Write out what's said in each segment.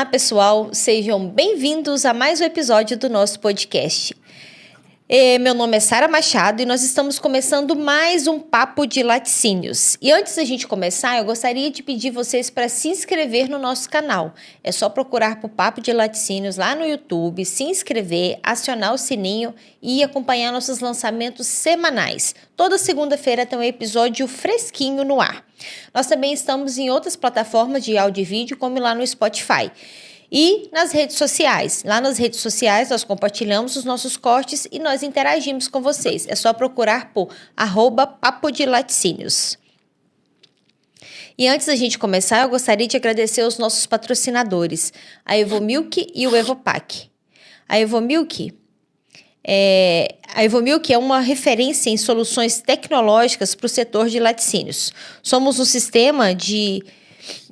Olá, pessoal, sejam bem-vindos a mais um episódio do nosso podcast. Meu nome é Sara Machado e nós estamos começando mais um Papo de Laticínios. E antes da gente começar, eu gostaria de pedir vocês para se inscrever no nosso canal. É só procurar por Papo de Laticínios lá no YouTube, se inscrever, acionar o sininho e acompanhar nossos lançamentos semanais. Toda segunda-feira tem um episódio fresquinho no ar. Nós também estamos em outras plataformas de áudio e vídeo, como lá no Spotify. E nas redes sociais. Lá nas redes sociais nós compartilhamos os nossos cortes e nós interagimos com vocês. É só procurar por @Papo de Laticínios. E antes da gente começar, eu gostaria de agradecer os nossos patrocinadores, a Evomilk e o Evopack. A Evomilk é uma referência em soluções tecnológicas para o setor de laticínios. Somos um sistema de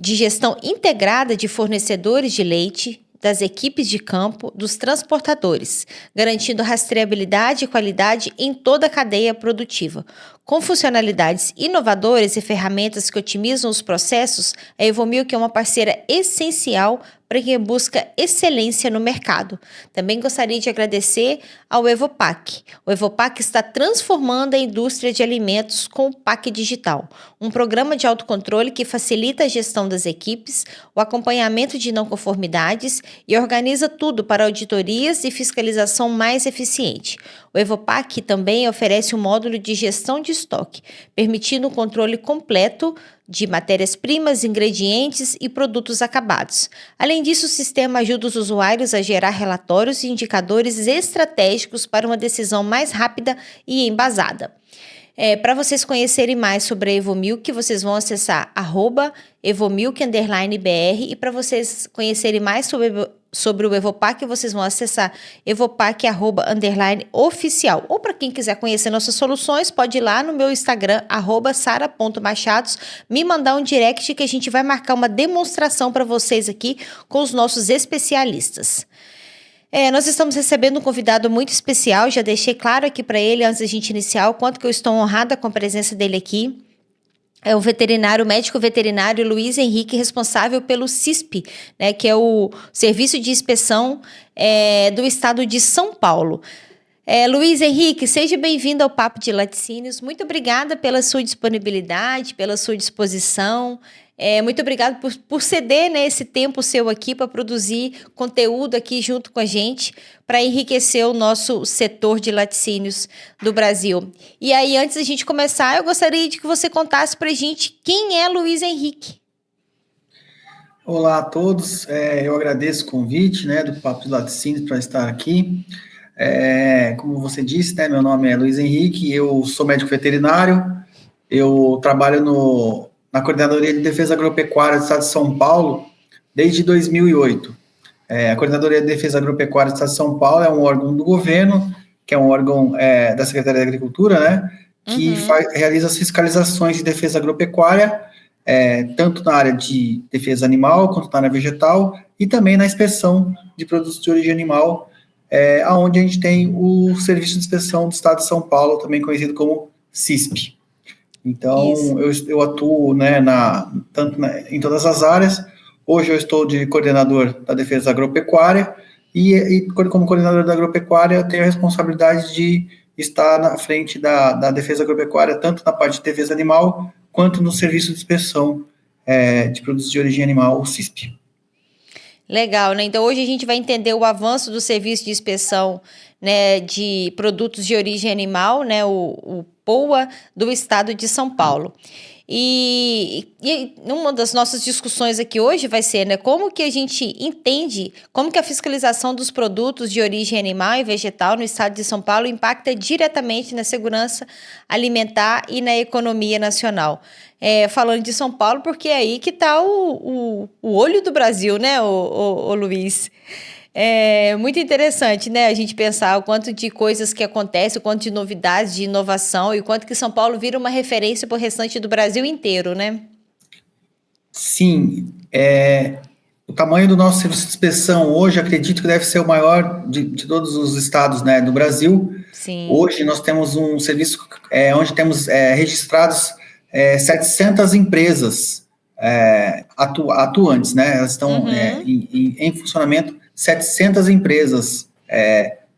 gestão integrada de fornecedores de leite, das equipes de campo, dos transportadores, garantindo rastreabilidade e qualidade em toda a cadeia produtiva. Com funcionalidades inovadoras e ferramentas que otimizam os processos, a Evomilk é uma parceira essencial para quem busca excelência no mercado. Também gostaria de agradecer ao Evopack. O Evopack está transformando a indústria de alimentos com o PAC Digital, um programa de autocontrole que facilita a gestão das equipes, o acompanhamento de não conformidades e organiza tudo para auditorias e fiscalização mais eficiente. O Evopack também oferece um módulo de gestão de estoque, permitindo um controle completo de matérias-primas, ingredientes e produtos acabados. Além disso, o sistema ajuda os usuários a gerar relatórios e indicadores estratégicos para uma decisão mais rápida e embasada. Para vocês conhecerem mais sobre a Evomilk, vocês vão acessar @Evomilk_BR e para vocês conhecerem mais sobre o Evopack, vocês vão acessar evopack_oficial. Ou para quem quiser conhecer nossas soluções, pode ir lá no meu Instagram, @sara.machados, me mandar um direct que a gente vai marcar uma demonstração para vocês aqui com os nossos especialistas. Nós estamos recebendo um convidado muito especial, já deixei claro aqui para ele antes da gente iniciar o quanto que eu estou honrada com a presença dele aqui. É o médico veterinário Luiz Henrique, responsável pelo CISP, né, que é o Serviço de Inspeção do Estado de São Paulo. Luiz Henrique, seja bem-vindo ao Papo de Laticínios. Muito obrigada pela sua disponibilidade, pela sua disposição. Muito obrigada por ceder, né, esse tempo seu aqui para produzir conteúdo aqui junto com a gente para enriquecer o nosso setor de laticínios do Brasil. E aí, antes da gente começar, eu gostaria de que você contasse para a gente quem é Luiz Henrique. Olá a todos, eu agradeço o convite, né, do Papo de Laticínios para estar aqui. Como você disse, né, meu nome é Luiz Henrique, eu sou médico veterinário, eu trabalho na Coordenadoria de Defesa Agropecuária do Estado de São Paulo desde 2008. A Coordenadoria de Defesa Agropecuária do Estado de São Paulo é um órgão do governo, que é um órgão da Secretaria da Agricultura, né, que realiza as fiscalizações de defesa agropecuária, tanto na área de defesa animal, quanto na área vegetal, e também na inspeção de produtos de origem animal, onde a gente tem o Serviço de Inspeção do Estado de São Paulo, também conhecido como CISP. Então, eu atuo, né, em todas as áreas. Hoje eu estou de coordenador da defesa agropecuária e como coordenador da agropecuária, eu tenho a responsabilidade de estar na frente da defesa agropecuária, tanto na parte de defesa animal, quanto no serviço de inspeção de produtos de origem animal, o CISP. Legal, né? Então, hoje a gente vai entender o avanço do serviço de inspeção, né, de produtos de origem animal, né, o POA do Estado de São Paulo. E uma das nossas discussões aqui hoje vai ser, né, como que a gente entende, como que a fiscalização dos produtos de origem animal e vegetal no Estado de São Paulo impacta diretamente na segurança alimentar e na economia nacional. Falando de São Paulo, porque é aí que está o olho do Brasil, né, o Luiz? É muito interessante, né, a gente pensar o quanto de coisas que acontecem, o quanto de novidades, de inovação e o quanto que São Paulo vira uma referência para o restante do Brasil inteiro, né? Sim, o tamanho do nosso serviço de inspeção hoje, acredito que deve ser o maior de todos os estados, né, do Brasil. Sim. Hoje nós temos um serviço onde temos registrados 700 empresas atuantes, né? Elas estão em funcionamento 700 empresas,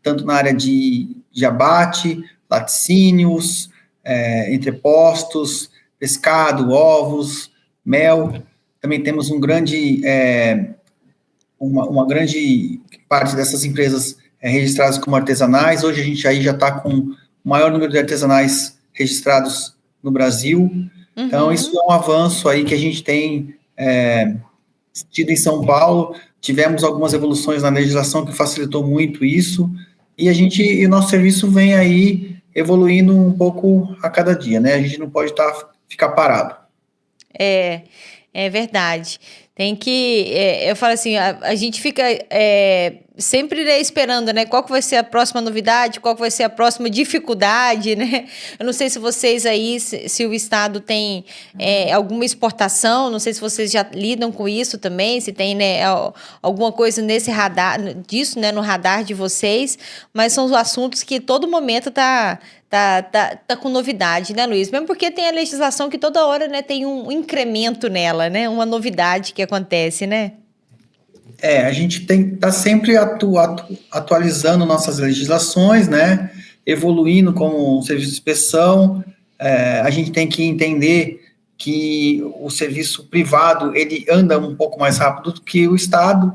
tanto na área de abate, laticínios, entrepostos, pescado, ovos, mel. Também temos uma grande parte dessas empresas registradas como artesanais. Hoje a gente aí já está com o maior número de artesanais registrados no Brasil. Então, isso é um avanço aí que a gente tem tido em São Paulo. Tivemos algumas evoluções na legislação que facilitou muito isso, e o nosso serviço vem aí evoluindo um pouco a cada dia, né? A gente não pode ficar parado. É verdade. Tem que, eu falo assim, a gente fica sempre, né, esperando, né, qual que vai ser a próxima novidade, qual que vai ser a próxima dificuldade, né? Eu não sei se vocês aí, se o Estado tem alguma exportação, não sei se vocês já lidam com isso também, se tem, né, alguma coisa nesse radar, disso, né, no radar de vocês, mas são os assuntos que todo momento tá com novidade, né, Luiz? Mesmo porque tem a legislação que toda hora, né, tem um incremento nela, né? Uma novidade que acontece, né? A gente tem que estar sempre atualizando nossas legislações, né? Evoluindo como um serviço de inspeção. A gente tem que entender que o serviço privado, ele anda um pouco mais rápido do que o Estado,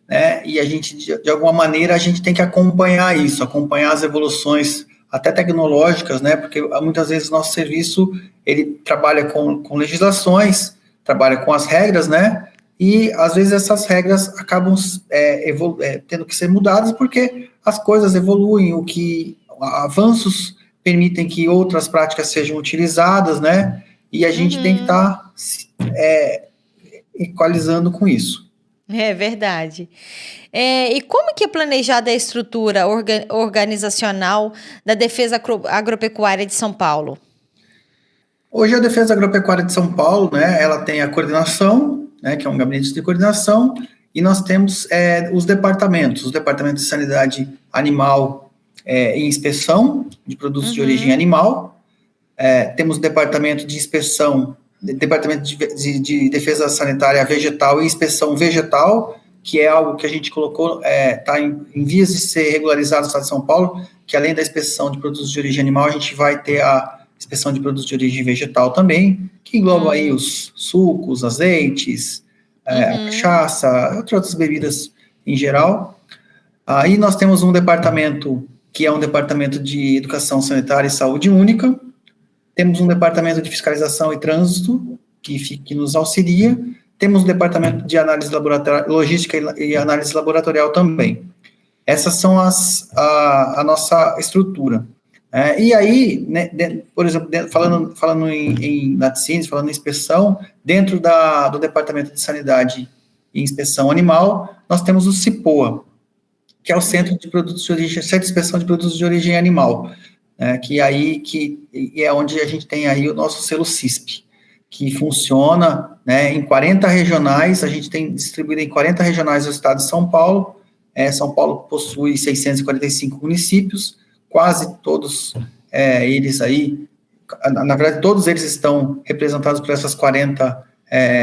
né? E a gente, de alguma maneira, a gente tem que acompanhar isso, acompanhar as evoluções até tecnológicas, né? Porque muitas vezes o nosso serviço, ele trabalha com legislações, trabalha com as regras, né? E às vezes essas regras acabam tendo que ser mudadas porque as coisas evoluem, avanços permitem que outras práticas sejam utilizadas, né? E a gente tem que estar equalizando com isso. É verdade. E como que é planejada a estrutura organizacional da Defesa Agropecuária de São Paulo? Hoje a Defesa Agropecuária de São Paulo, né, ela tem a coordenação, né, que é um gabinete de coordenação, e nós temos os departamentos de sanidade animal e inspeção de produtos de origem animal, temos o departamento de inspeção, departamento de defesa sanitária vegetal e inspeção vegetal, que é algo que a gente colocou, está em vias de ser regularizado no estado de São Paulo, que além da inspeção de produtos de origem animal, a gente vai ter a inspeção de produtos de origem vegetal também, que engloba aí os sucos, azeites, a cachaça, outras bebidas em geral. Aí nós temos um departamento que é um departamento de educação sanitária e saúde única, temos um departamento de fiscalização e trânsito, que nos auxilia, temos um departamento de análise laboratorial, logística e análise laboratorial também. Essas são a nossa estrutura. E aí, né, por exemplo, falando em laticínios, falando em inspeção, dentro do Departamento de Sanidade e Inspeção Animal, nós temos o CIPOA, que é o Centro de Inspeção de Produtos de Origem Animal, que é onde a gente tem aí o nosso selo CISP, que funciona, né, em 40 regionais, a gente tem distribuído em 40 regionais do estado de São Paulo. São Paulo possui 645 municípios, quase todos eles aí, na verdade, todos eles estão representados por essas 40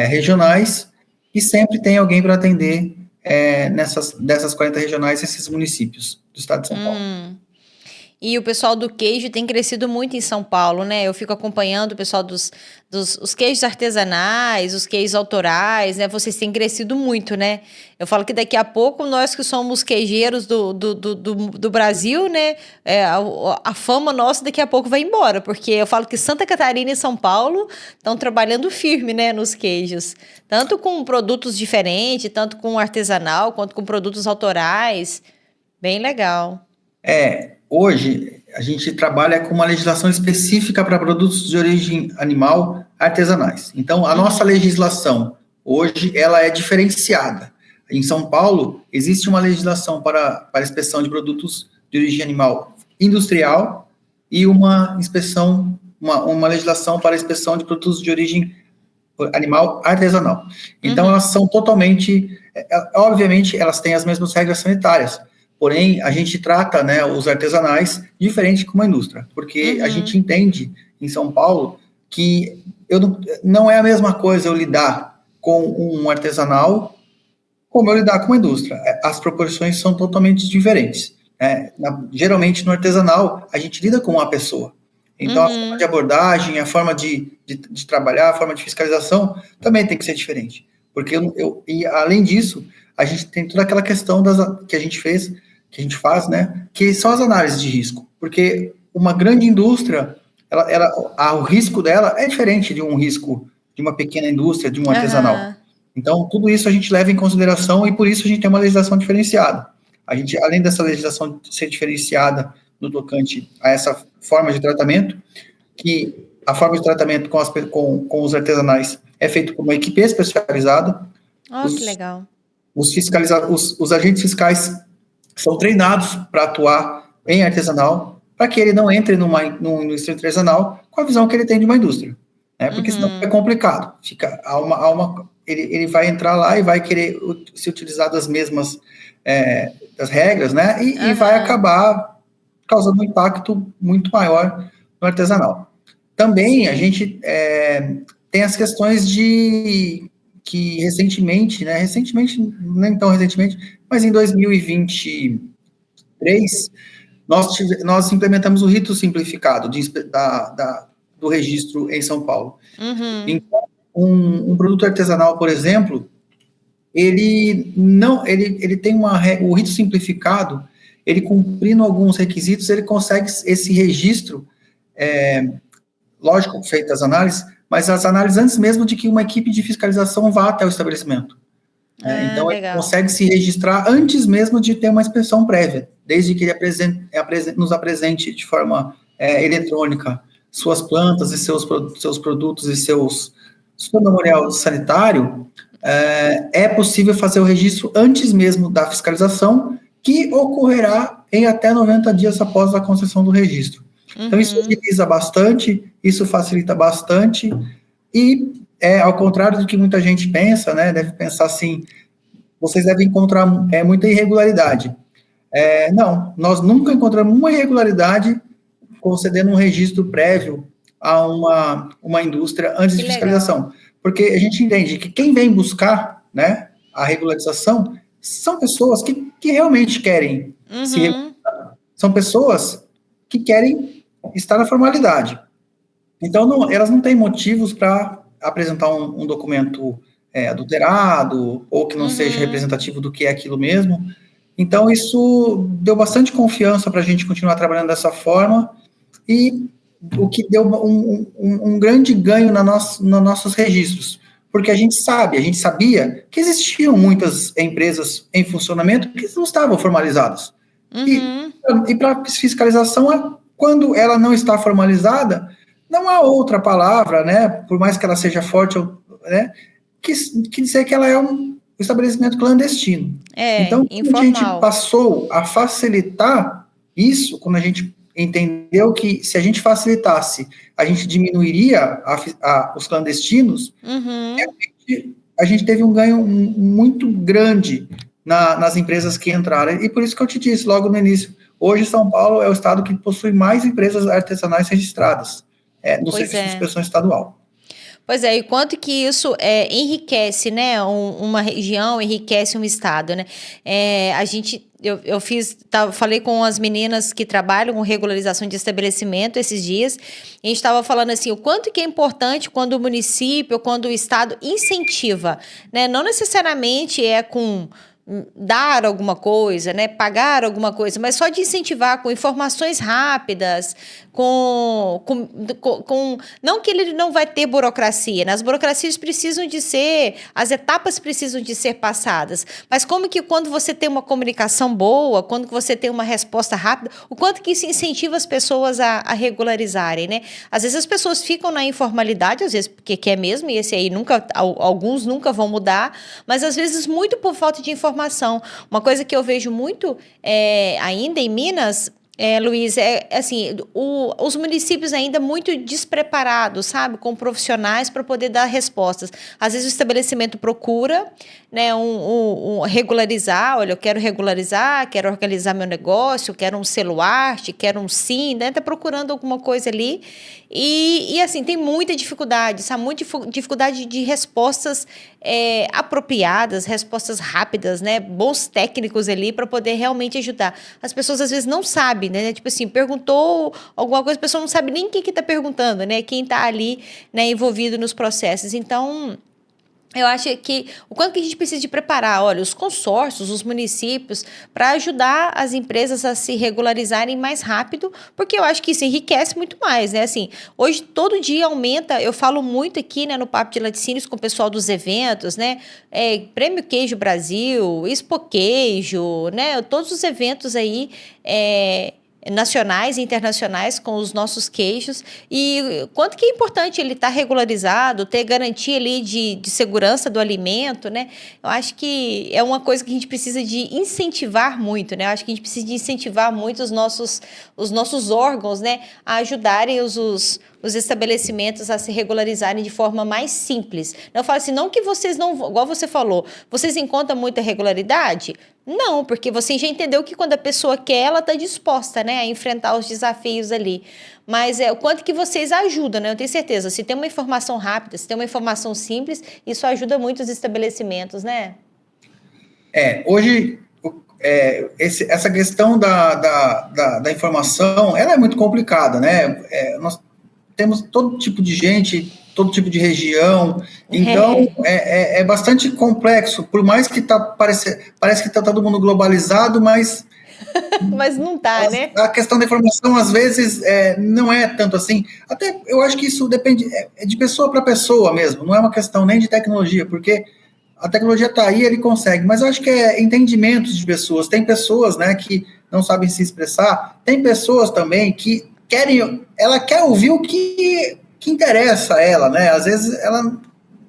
regionais, e sempre tem alguém para atender dessas 40 regionais, esses municípios do estado de São Paulo. E o pessoal do queijo tem crescido muito em São Paulo, né? Eu fico acompanhando o pessoal dos os queijos artesanais, os queijos autorais, né? Vocês têm crescido muito, né? Eu falo que daqui a pouco nós que somos queijeiros do Brasil, né? A fama nossa daqui a pouco vai embora, porque eu falo que Santa Catarina e São Paulo estão trabalhando firme, né? Nos queijos. Tanto com produtos diferentes, tanto com artesanal, quanto com produtos autorais. Bem legal. Hoje, a gente trabalha com uma legislação específica para produtos de origem animal artesanais. Então, a nossa legislação, hoje, ela é diferenciada. Em São Paulo, existe uma legislação para inspeção de produtos de origem animal industrial e uma legislação para inspeção de produtos de origem animal artesanal. Então, elas são totalmente... obviamente, elas têm as mesmas regras sanitárias, porém, a gente trata, né, os artesanais diferente como a indústria, porque a gente entende, em São Paulo, que não é a mesma coisa eu lidar com um artesanal como eu lidar com uma indústria. As proporções são totalmente diferentes. Geralmente, no artesanal, a gente lida com uma pessoa. Então, a forma de abordagem, a forma de trabalhar, a forma de fiscalização também tem que ser diferente. Porque e além disso, a gente tem toda aquela questão que a gente faz, né, que são as análises de risco. Porque uma grande indústria, o risco dela é diferente de um risco de uma pequena indústria, de um artesanal. Então, tudo isso a gente leva em consideração e por isso a gente tem uma legislação diferenciada. A gente, além dessa legislação ser diferenciada no tocante a essa forma de tratamento, que a forma de tratamento com os artesanais é feito por uma equipe especializada. Que legal. Os agentes fiscais são treinados para atuar em artesanal, para que ele não entre numa indústria artesanal com a visão que ele tem de uma indústria, né? Porque senão é complicado. Ele vai entrar lá e vai querer se utilizar das mesmas das regras, né? E vai acabar causando um impacto muito maior no artesanal. Também a gente tem as questões que recentemente, nem tão recentemente, mas em 2023, nós implementamos o rito simplificado do registro em São Paulo. Então, um produto artesanal, por exemplo, ele tem o rito simplificado, ele cumprindo alguns requisitos, ele consegue esse registro, lógico, feitas as análises, mas as análises antes mesmo de que uma equipe de fiscalização vá até o estabelecimento. Então, legal. Ele consegue se registrar antes mesmo de ter uma inspeção prévia, desde que ele nos apresente de forma eletrônica suas plantas e seus produtos e seu memorial sanitário. É possível fazer o registro antes mesmo da fiscalização, que ocorrerá em até 90 dias após a concessão do registro. Então, isso utiliza bastante, isso facilita bastante, e ao contrário do que muita gente pensa, né, deve pensar assim, vocês devem encontrar muita irregularidade. Não, nós nunca encontramos uma irregularidade concedendo um registro prévio a uma indústria antes de fiscalização. Legal. Porque a gente entende que quem vem buscar, né, a regularização são pessoas que realmente querem se regularizar. São pessoas que querem estar na formalidade. Então, elas não têm motivos para apresentar um documento adulterado ou que não seja representativo do que é aquilo mesmo. Então, isso deu bastante confiança para a gente continuar trabalhando dessa forma e o que deu um grande ganho nos nossos registros, porque a gente sabia que existiam muitas empresas em funcionamento que não estavam formalizadas. E para fiscalização, quando ela não está formalizada, não há outra palavra, né, por mais que ela seja forte, né, que dizer que ela é um estabelecimento clandestino. Então, a gente passou a facilitar isso, quando a gente entendeu que se a gente facilitasse, a gente diminuiria os clandestinos, a gente teve um ganho muito grande nas empresas que entraram. E por isso que eu te disse logo no início, hoje São Paulo é o estado que possui mais empresas artesanais registradas no Serviço de Inspeção Estadual. Pois é, e quanto que isso enriquece, né, uma região, enriquece um estado, né? Falei com as meninas que trabalham com regularização de estabelecimento esses dias, e a gente estava falando assim, o quanto que é importante quando o município, quando o estado incentiva, né? Não necessariamente com dar alguma coisa, né, pagar alguma coisa, mas só de incentivar com informações rápidas, não que ele não vai ter burocracia, né? As burocracias precisam as etapas precisam de ser passadas, mas como que quando você tem uma comunicação boa, quando você tem uma resposta rápida, o quanto que isso incentiva as pessoas a regularizarem, né? Às vezes as pessoas ficam na informalidade, às vezes porque quer mesmo, e esse aí alguns nunca vão mudar, mas às vezes muito por falta de informação. Uma coisa que eu vejo muito ainda em Minas, Luiz, assim, os municípios ainda muito despreparados, sabe, com profissionais para poder dar respostas. Às vezes o estabelecimento procura, né, regularizar, olha, eu quero regularizar, quero organizar meu negócio, quero um celular, quero um SIM, né, está procurando alguma coisa ali E assim, tem muita dificuldade, sabe? Muita dificuldade de respostas apropriadas, respostas rápidas, né? Bons técnicos ali para poder realmente ajudar. As pessoas às vezes não sabem, né? Tipo assim, perguntou alguma coisa, a pessoa não sabe nem quem que está perguntando, né? Quem está ali, né, envolvido nos processos. Então, eu acho que o quanto que a gente precisa de preparar, olha, os consórcios, os municípios, para ajudar as empresas a se regularizarem mais rápido, porque eu acho que isso enriquece muito mais, né? Assim, hoje todo dia aumenta, eu falo muito aqui, né, no Papo de Laticínios com o pessoal dos eventos, né? Prêmio Queijo Brasil, Expo Queijo, né? Todos os eventos aí, nacionais e internacionais com os nossos queijos, e quanto que é importante ele estar regularizado, ter garantia ali de segurança do alimento, né? Eu acho que é uma coisa que a gente precisa de incentivar muito, né? Eu acho que a gente precisa de incentivar muito os nossos órgãos, né, a ajudarem os estabelecimentos a se regularizarem de forma mais simples. Eu falo assim, não que vocês não, igual você falou, vocês encontram muita regularidade? Não, porque você já entendeu que quando a pessoa quer, ela está disposta, né, a enfrentar os desafios ali. Mas o quanto que vocês ajudam, né? Eu tenho certeza, se tem uma informação rápida, se tem uma informação simples, isso ajuda muito os estabelecimentos, né? Hoje, essa questão da informação, ela é muito complicada, né? Nós temos todo tipo de gente, todo tipo de região, então é bastante complexo, por mais que parece que está todo mundo globalizado, mas mas não tá, né? A questão da informação, às vezes, não é tanto assim. Até eu acho que isso depende de pessoa para pessoa mesmo, não é uma questão nem de tecnologia, porque a tecnologia está aí, ele consegue, mas eu acho que é entendimentos de pessoas. Tem pessoas, né, que não sabem se expressar, tem pessoas também que ela quer ouvir o que interessa a ela, né? Às vezes ela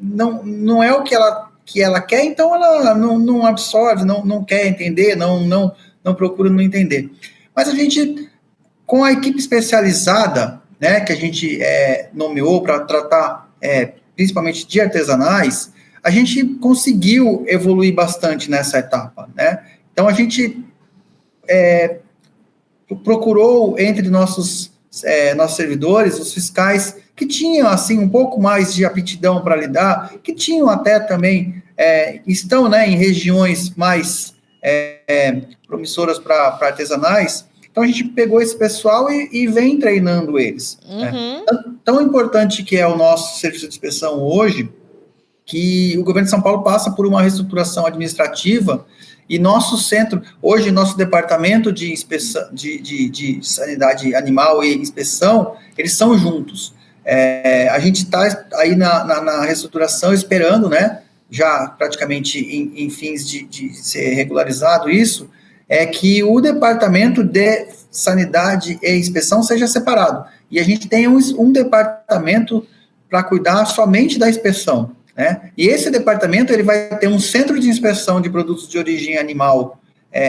não é o que ela quer, então ela não absorve, não quer entender, não procura não entender. Mas a gente, com a equipe especializada, né, que a gente nomeou para tratar principalmente de artesanais, a gente conseguiu evoluir bastante nessa etapa, né? Então a gente procurou entre nossos servidores, os fiscais, que tinham assim um pouco mais de aptidão para lidar, que tinham até também, estão, né, em regiões mais promissoras para artesanais. Então a gente pegou esse pessoal e vem treinando eles. Uhum. Tão importante que é o nosso serviço de inspeção hoje, que o governo de São Paulo passa por uma reestruturação administrativa e hoje nosso departamento de inspeção, de sanidade animal e inspeção, eles são juntos. A gente está aí na reestruturação esperando, né, já praticamente em fins de ser regularizado isso, que o departamento de sanidade e inspeção seja separado. E a gente tem um departamento para cuidar somente da inspeção, né? E esse departamento ele vai ter um centro de inspeção de produtos de origem animal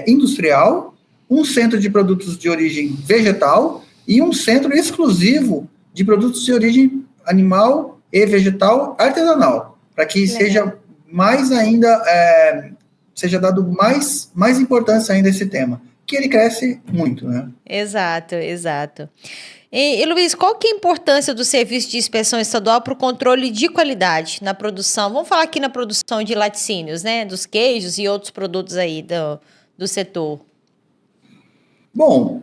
industrial, um centro de produtos de origem vegetal e um centro exclusivo de produtos de origem animal e vegetal artesanal, para que seja mais ainda, seja dado mais importância ainda a esse tema, que ele cresce muito, né? Exato. E Luiz, qual que é a importância do serviço de inspeção estadual para o controle de qualidade na produção? Vamos falar aqui na produção de laticínios, né? Dos queijos e outros produtos aí do setor. Bom,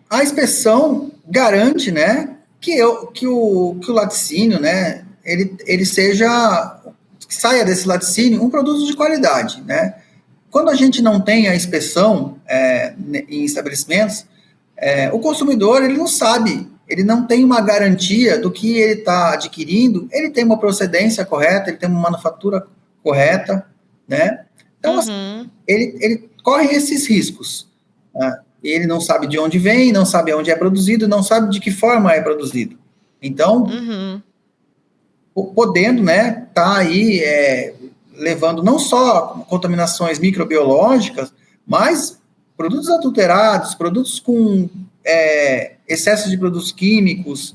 a inspeção garante, né, que o laticínio, né, ele saia desse laticínio um produto de qualidade, né? Quando a gente não tem a inspeção em estabelecimentos, o consumidor, ele não sabe, ele não tem uma garantia do que ele está adquirindo, ele tem uma procedência correta, ele tem uma manufatura correta, né? Então, assim, ele corre esses riscos. Né? Ele não sabe de onde vem, não sabe onde é produzido, não sabe de que forma é produzido. Então, podendo, né, tá aí levando não só contaminações microbiológicas, mas produtos adulterados, produtos com excesso de produtos químicos,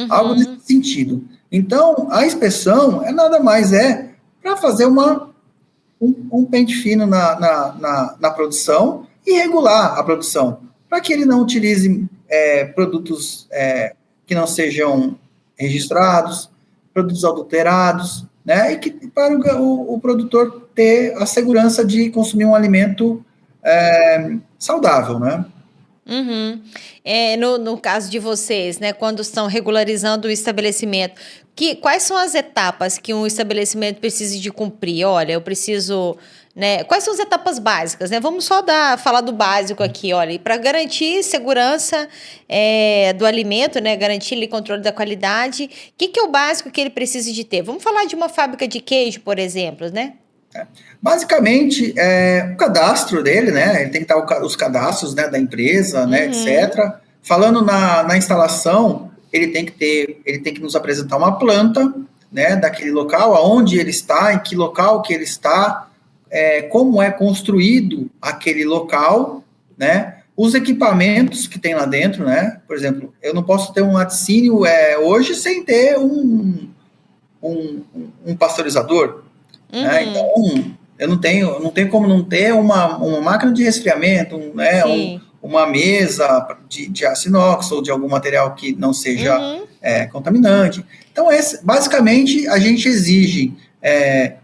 algo nesse sentido. Então, a inspeção nada mais para fazer um pente fino na produção e regular a produção, para que ele não utilize produtos que não sejam registrados, produtos adulterados, né? E que para o produtor ter a segurança de consumir um alimento saudável, né? Uhum. No caso de vocês, né, quando estão regularizando o estabelecimento, quais são as etapas que um estabelecimento precisa de cumprir? Olha, eu preciso, né, quais são as etapas básicas, né? Vamos só falar do básico aqui, olha, para garantir segurança do alimento, né, garantir ali, controle da qualidade, o que é o básico que ele precisa de ter? Vamos falar de uma fábrica de queijo, por exemplo, né? Basicamente, o cadastro dele, né? Ele tem que estar os cadastros, né, da empresa, né, etc. Falando na instalação, ele tem que nos apresentar uma planta, né, daquele local, aonde ele está, em que local que ele está, como é construído aquele local, né? Os equipamentos que tem lá dentro, né? Por exemplo, eu não posso ter um laticínio hoje sem ter um pasteurizador. Né? Então, eu não tenho como não ter uma máquina de resfriamento, uma mesa de aço inox ou de algum material que não seja contaminante. Então, basicamente, a gente exige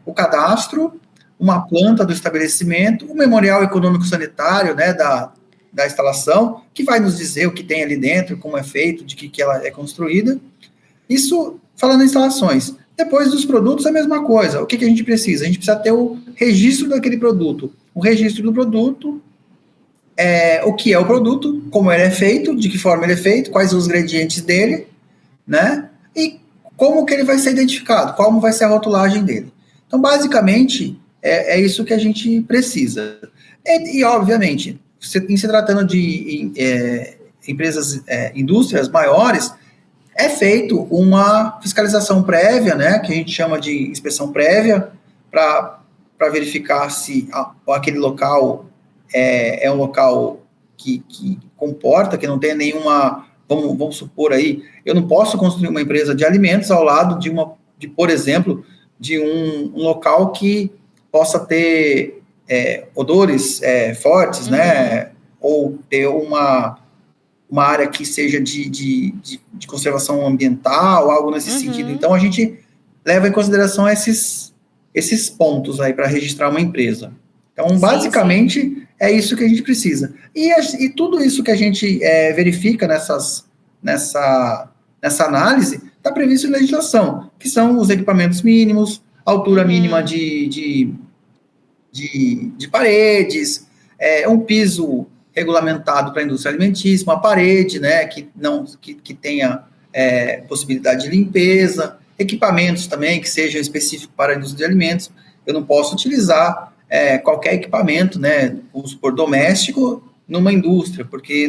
o cadastro, uma planta do estabelecimento, o memorial econômico sanitário, né, da instalação, que vai nos dizer o que tem ali dentro, como é feito, de que ela é construída. Isso falando em instalações. Depois dos produtos, a mesma coisa. O que a gente precisa? A gente precisa ter o registro daquele produto. O registro do produto, o que é o produto, como ele é feito, de que forma ele é feito, quais os ingredientes dele, né? E como que ele vai ser identificado, como vai ser a rotulagem dele. Então, basicamente, é isso que a gente precisa. E obviamente, em se tratando de empresas, indústrias maiores, é feito uma fiscalização prévia, né, que a gente chama de inspeção prévia, para verificar se aquele local é um local que comporta, que não tem nenhuma... Vamos supor aí, eu não posso construir uma empresa de alimentos ao lado por exemplo, de um local que possa ter odores fortes, né, ou ter uma área que seja de conservação ambiental, algo nesse sentido. Então, a gente leva em consideração esses pontos aí para registrar uma empresa. Então, basicamente, é isso que a gente precisa. E tudo isso que a gente verifica nessa análise está previsto em legislação, que são os equipamentos mínimos, altura mínima de paredes, um piso regulamentado para a indústria alimentícia, uma parede, né, que tenha possibilidade de limpeza, equipamentos também que sejam específicos para a indústria de alimentos. Eu não posso utilizar qualquer equipamento, né, vamos supor, doméstico, numa indústria, porque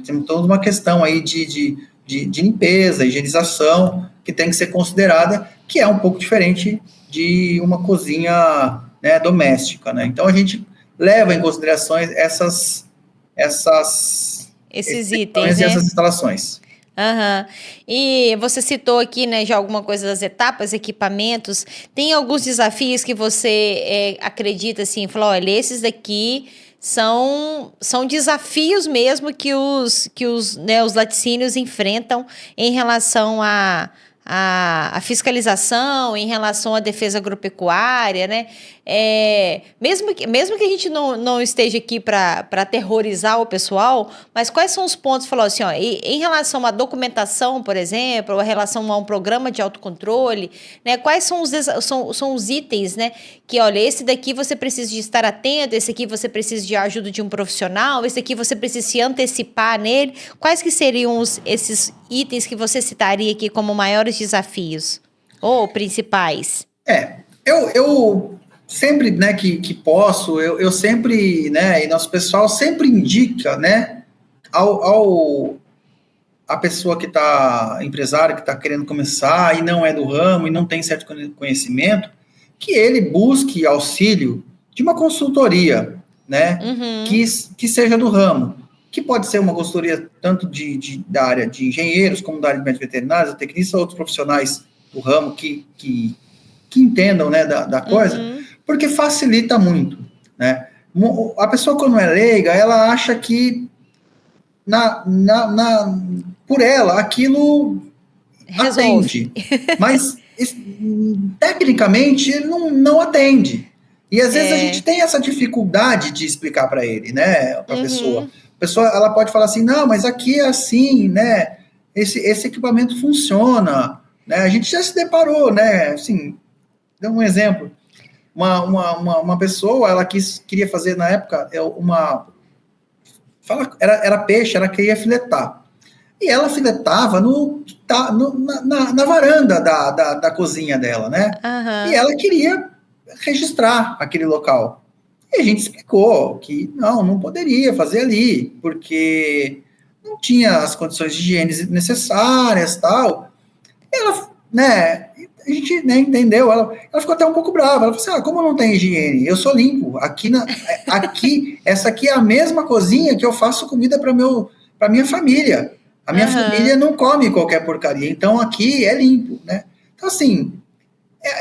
tem toda uma questão aí de limpeza, higienização, que tem que ser considerada, que é um pouco diferente de uma cozinha, né, doméstica, né? Então, a gente leva em consideração esses itens, né? Essas instalações. E você citou aqui, né, já alguma coisa das etapas, equipamentos. Tem alguns desafios que você acredita, assim, falou, olha, esses daqui são desafios mesmo que os laticínios enfrentam em relação à fiscalização, em relação à defesa agropecuária, né? Mesmo que a gente não esteja aqui para aterrorizar o pessoal, mas quais são os pontos, falou assim, ó, em relação à documentação, por exemplo, ou em relação a um programa de autocontrole, né? Quais são os itens, né? Que, olha, esse daqui você precisa de estar atento, esse aqui você precisa de ajuda de um profissional, esse aqui você precisa se antecipar nele. Quais que seriam esses itens que você citaria aqui como maiores desafios ou principais? Eu sempre, né, que posso, eu sempre, né, e nosso pessoal sempre indica, né, a pessoa que está, empresário que está querendo começar e não é do ramo e não tem certo conhecimento, que ele busque auxílio de uma consultoria, né, que seja do ramo, que pode ser uma consultoria tanto da área de engenheiros, como da área de médicos veterinários, tecnistas, outros profissionais do ramo que entendam, né, da coisa, porque facilita muito, né? A pessoa, quando é leiga, ela acha que por ela, aquilo Resolve. atende. Mas, tecnicamente, não atende. E às vezes a gente tem essa dificuldade de explicar para ele, né? Para a pessoa. A pessoa, ela pode falar assim, não, mas aqui é assim, né? Esse equipamento funciona, né? A gente já se deparou, né? Assim, dá um exemplo. Uma pessoa, ela queria fazer, na época, era peixe, ela queria filetar. E ela filetava na varanda da cozinha dela, né? Uhum. E ela queria registrar aquele local. E a gente explicou que não poderia fazer ali, porque não tinha as condições de higiene necessárias, tal. E ela, né, a gente, né, entendeu, ela ficou até um pouco brava, ela falou assim, como não tem higiene? Eu sou limpo, essa aqui é a mesma cozinha que eu faço comida para minha família. A minha família não come qualquer porcaria, então aqui é limpo, né? Então, assim,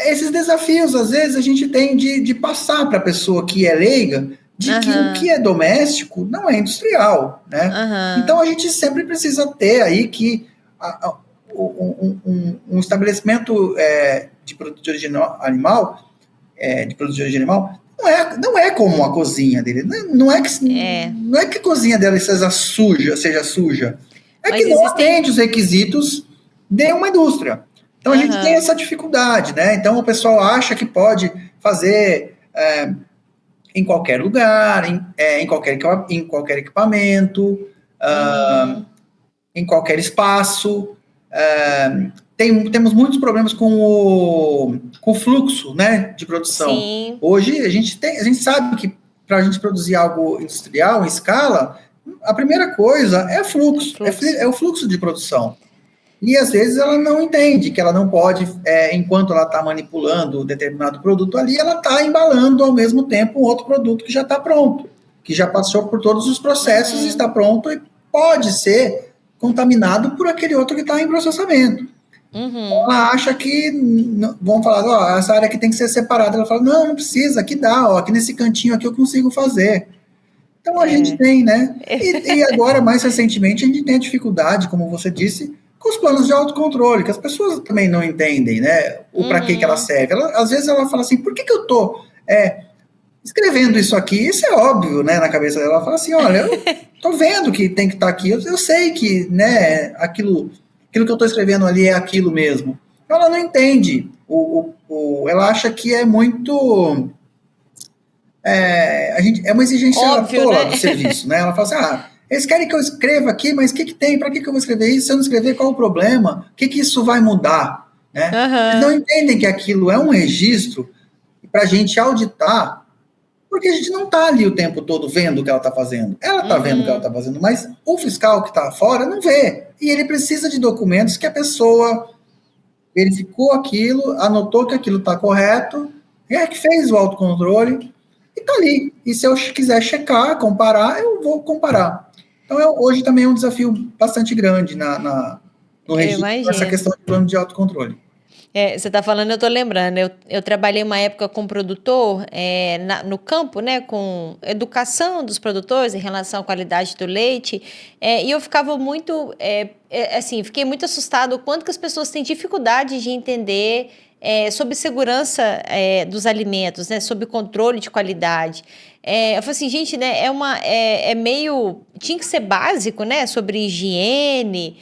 esses desafios, às vezes, a gente tem de passar para a pessoa que é leiga, de que o que é doméstico não é industrial, né? Então, a gente sempre precisa ter aí que um estabelecimento de produto de origem animal, não é como a cozinha dele. Não é que a cozinha dela seja suja. É mas que não atende os requisitos de uma indústria. Então a gente tem essa dificuldade, né? Então o pessoal acha que pode fazer em qualquer lugar, em qualquer equipamento, em qualquer espaço. Temos muitos problemas com o fluxo, né, de produção. Sim. Hoje a gente sabe que para a gente produzir algo industrial em escala, a primeira coisa é fluxo. É o fluxo de produção. E às vezes ela não entende que ela não pode, enquanto ela está manipulando determinado produto ali, ela está embalando ao mesmo tempo um outro produto que já está pronto, que já passou por todos os processos e está pronto e pode ser contaminado por aquele outro que está em processamento. Ela acha que, vamos falar, essa área aqui tem que ser separada. Ela fala, não precisa, aqui dá, aqui nesse cantinho aqui eu consigo fazer. Então a gente tem, né? E agora, mais recentemente, a gente tem a dificuldade, como você disse, com os planos de autocontrole, que as pessoas também não entendem, né? O para que ela serve. Às vezes ela fala assim, por que eu estou escrevendo isso aqui? Isso é óbvio, né? Na cabeça dela. Ela fala assim, olha, eu estou vendo que tem que estar aqui, eu sei que, né, aquilo que eu estou escrevendo ali é aquilo mesmo. Ela não entende. Ela acha que é muito... é uma exigência óbvio, tola, né, do serviço, né? Ela fala assim, eles querem que eu escreva aqui, mas o que tem? Para que eu vou escrever isso? Se eu não escrever, qual o problema? O que isso vai mudar? Né? Eles não entendem que aquilo é um registro para a gente auditar, porque a gente não está ali o tempo todo vendo o que ela está fazendo. Ela está vendo o que ela está fazendo, mas o fiscal que está fora não vê. E ele precisa de documentos que a pessoa verificou aquilo, anotou que aquilo está correto, que fez o autocontrole, e está ali. E se eu quiser checar, comparar, eu vou comparar. Então, hoje também é um desafio bastante grande no registro, essa questão de plano de autocontrole. Você está falando, eu estou lembrando. Eu trabalhei uma época com produtor no campo, né, com educação dos produtores em relação à qualidade do leite, e eu ficava muito, assim, fiquei muito assustada o quanto que as pessoas têm dificuldade de entender sobre segurança dos alimentos, né, sobre controle de qualidade. Eu falei assim, gente, né, meio, tinha que ser básico, né, sobre higiene,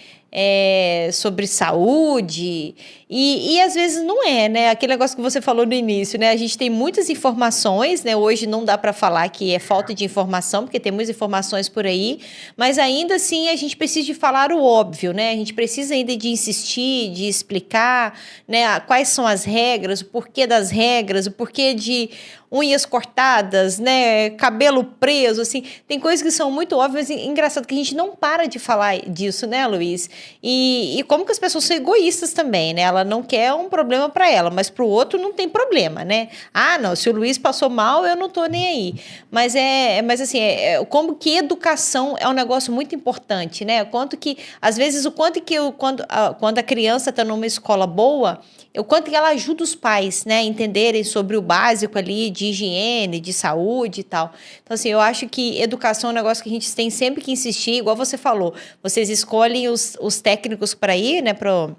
sobre saúde, e às vezes não é, né? Aquele negócio que você falou no início, né? A gente tem muitas informações, né? Hoje não dá para falar que é falta de informação, porque tem muitas informações por aí, mas ainda assim a gente precisa de falar o óbvio, né? A gente precisa ainda de insistir, de explicar, né? Quais são as regras, o porquê das regras, o porquê de unhas cortadas, né, cabelo preso, assim, tem coisas que são muito óbvias e engraçado que a gente não para de falar disso, né, Luiz? E como que as pessoas são egoístas também, né? Ela não quer um problema para ela, mas para o outro não tem problema, né? Não, se o Luiz passou mal, eu não tô nem aí. Mas assim, como que educação é um negócio muito importante, né? Às vezes, quando a criança está numa escola boa, o quanto que ela ajuda os pais, né, a entenderem sobre o básico ali de de higiene, de saúde e tal. Então, assim, eu acho que educação é um negócio que a gente tem sempre que insistir, igual você falou, vocês escolhem os técnicos para ir, né, para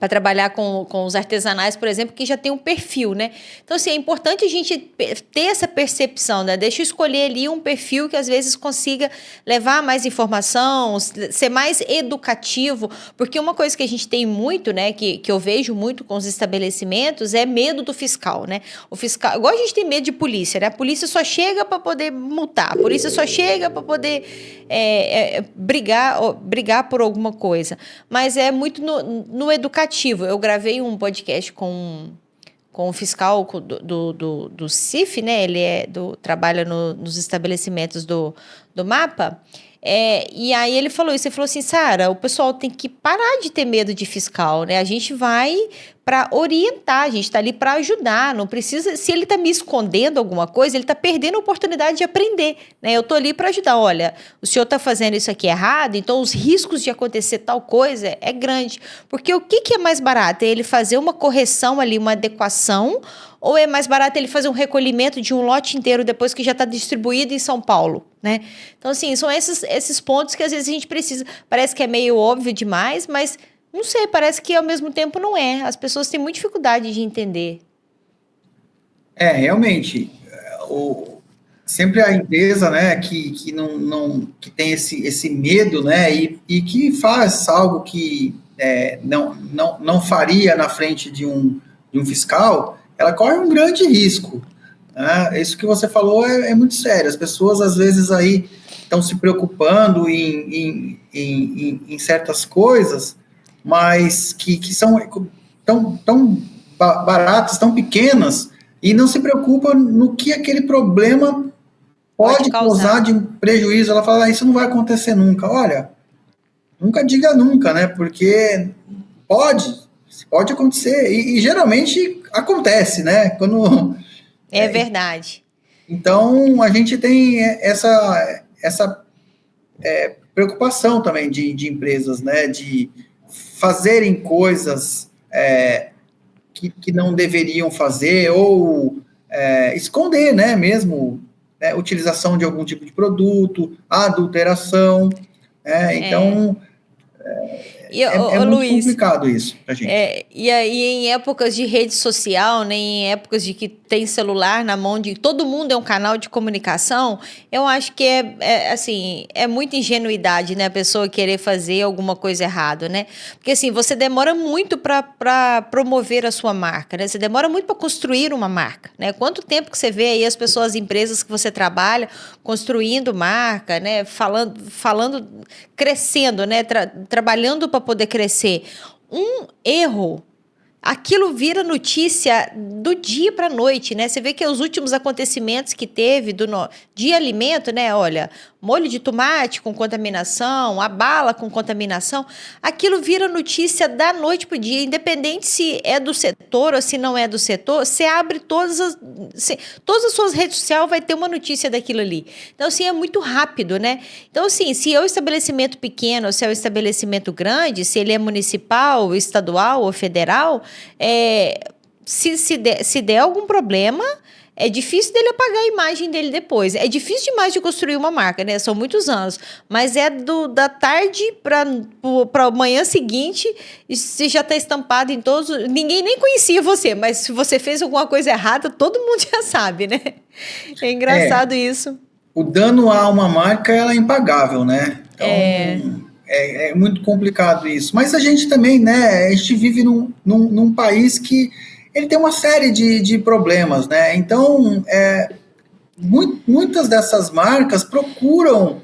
trabalhar com os artesanais, por exemplo, que já tem um perfil, né? Então, assim, é importante a gente ter essa percepção, né? Deixa eu escolher ali um perfil que às vezes consiga levar mais informação, ser mais educativo, porque uma coisa que a gente tem muito, né, que eu vejo muito com os estabelecimentos é medo do fiscal, né? O fiscal, igual a gente tem medo de polícia, né? A polícia só chega para poder multar, a polícia só chega para poder brigar por alguma coisa, mas é muito no educativo. Eu gravei um podcast com o fiscal do CIF, né? Ele trabalha nos estabelecimentos do MAPA. E aí ele falou isso, ele falou assim, Sara, o pessoal tem que parar de ter medo de fiscal, né? A gente vai para orientar, a gente está ali para ajudar, não precisa, se ele está me escondendo alguma coisa, ele está perdendo a oportunidade de aprender, né? Eu estou ali para ajudar, olha, o senhor está fazendo isso aqui errado, então os riscos de acontecer tal coisa é grande, porque o que é mais barato? É ele fazer uma correção ali, uma adequação, ou é mais barato ele fazer um recolhimento de um lote inteiro depois que já está distribuído em São Paulo, né? Então, assim, são esses pontos que às vezes a gente precisa, parece que é meio óbvio demais, mas não sei, parece que ao mesmo tempo não é. As pessoas têm muita dificuldade de entender. Realmente, sempre a empresa, né, que não que tem esse medo, né, e que faz algo que não faria na frente de um fiscal, ela corre um grande risco. Né? Isso que você falou é muito sério. As pessoas, às vezes, aí estão se preocupando em certas coisas, mas que são tão baratas, tão pequenas, e não se preocupa no que aquele problema pode causar de prejuízo. Ela fala, isso não vai acontecer nunca. Olha, nunca diga nunca, né? Porque pode acontecer, e geralmente acontece, né? Quando... É verdade. Então, a gente tem essa preocupação também de empresas, né? De fazerem coisas que não deveriam fazer, ou esconder, né? Mesmo utilização de algum tipo de produto, adulteração. Então... muito Luiz, complicado isso pra gente. E aí, em épocas de rede social, né, em épocas de que tem celular na mão de todo mundo é um canal de comunicação, eu acho que assim, é muita ingenuidade, né, a pessoa querer fazer alguma coisa errada, né? Porque assim, você demora muito para promover a sua marca, né? Você demora muito para construir uma marca, né? Quanto tempo que você vê aí as pessoas, as empresas que você trabalha construindo marca, né, falando, crescendo, né, trabalhando para poder crescer. Um erro, aquilo vira notícia do dia para a noite, né? Você vê que os últimos acontecimentos que teve de alimento, né? Olha, molho de tomate com contaminação, a bala com contaminação, aquilo vira notícia da noite para o dia, independente se é do setor ou se não é do setor, você abre todas as suas redes sociais, vai ter uma notícia daquilo ali. Então, assim, é muito rápido, né? Então, assim, se é um estabelecimento pequeno ou se é um estabelecimento grande, se ele é municipal, estadual ou federal, se der algum problema, é difícil dele apagar a imagem dele depois. É difícil demais de construir uma marca, né? São muitos anos. Mas da tarde para a manhã seguinte, você já está estampado em todos... Ninguém nem conhecia você, mas se você fez alguma coisa errada, todo mundo já sabe, né? É engraçado isso. O dano a uma marca, ela é impagável, né? Então, é muito complicado isso. Mas a gente também, né? A gente vive num país que ele tem uma série de problemas, né? Então, muitas dessas marcas procuram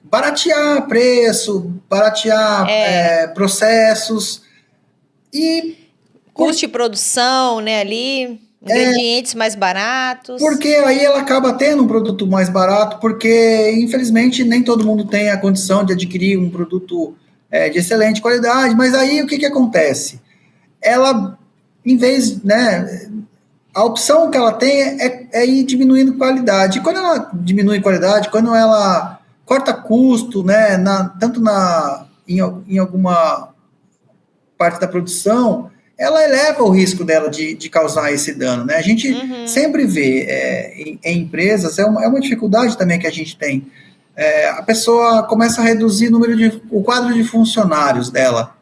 baratear preço, baratear processos e... Custo de produção, né, ali, ingredientes mais baratos. Porque aí ela acaba tendo um produto mais barato, porque, infelizmente, nem todo mundo tem a condição de adquirir um produto de excelente qualidade, mas aí o que acontece? Ela, em vez, né, a opção que ela tem é ir diminuindo qualidade. E quando ela diminui qualidade, quando ela corta custo, né, tanto em alguma parte da produção, ela eleva o risco dela de causar esse dano, né? A gente sempre vê em empresas, é uma dificuldade também que a gente tem. A pessoa começa a reduzir o quadro de funcionários dela.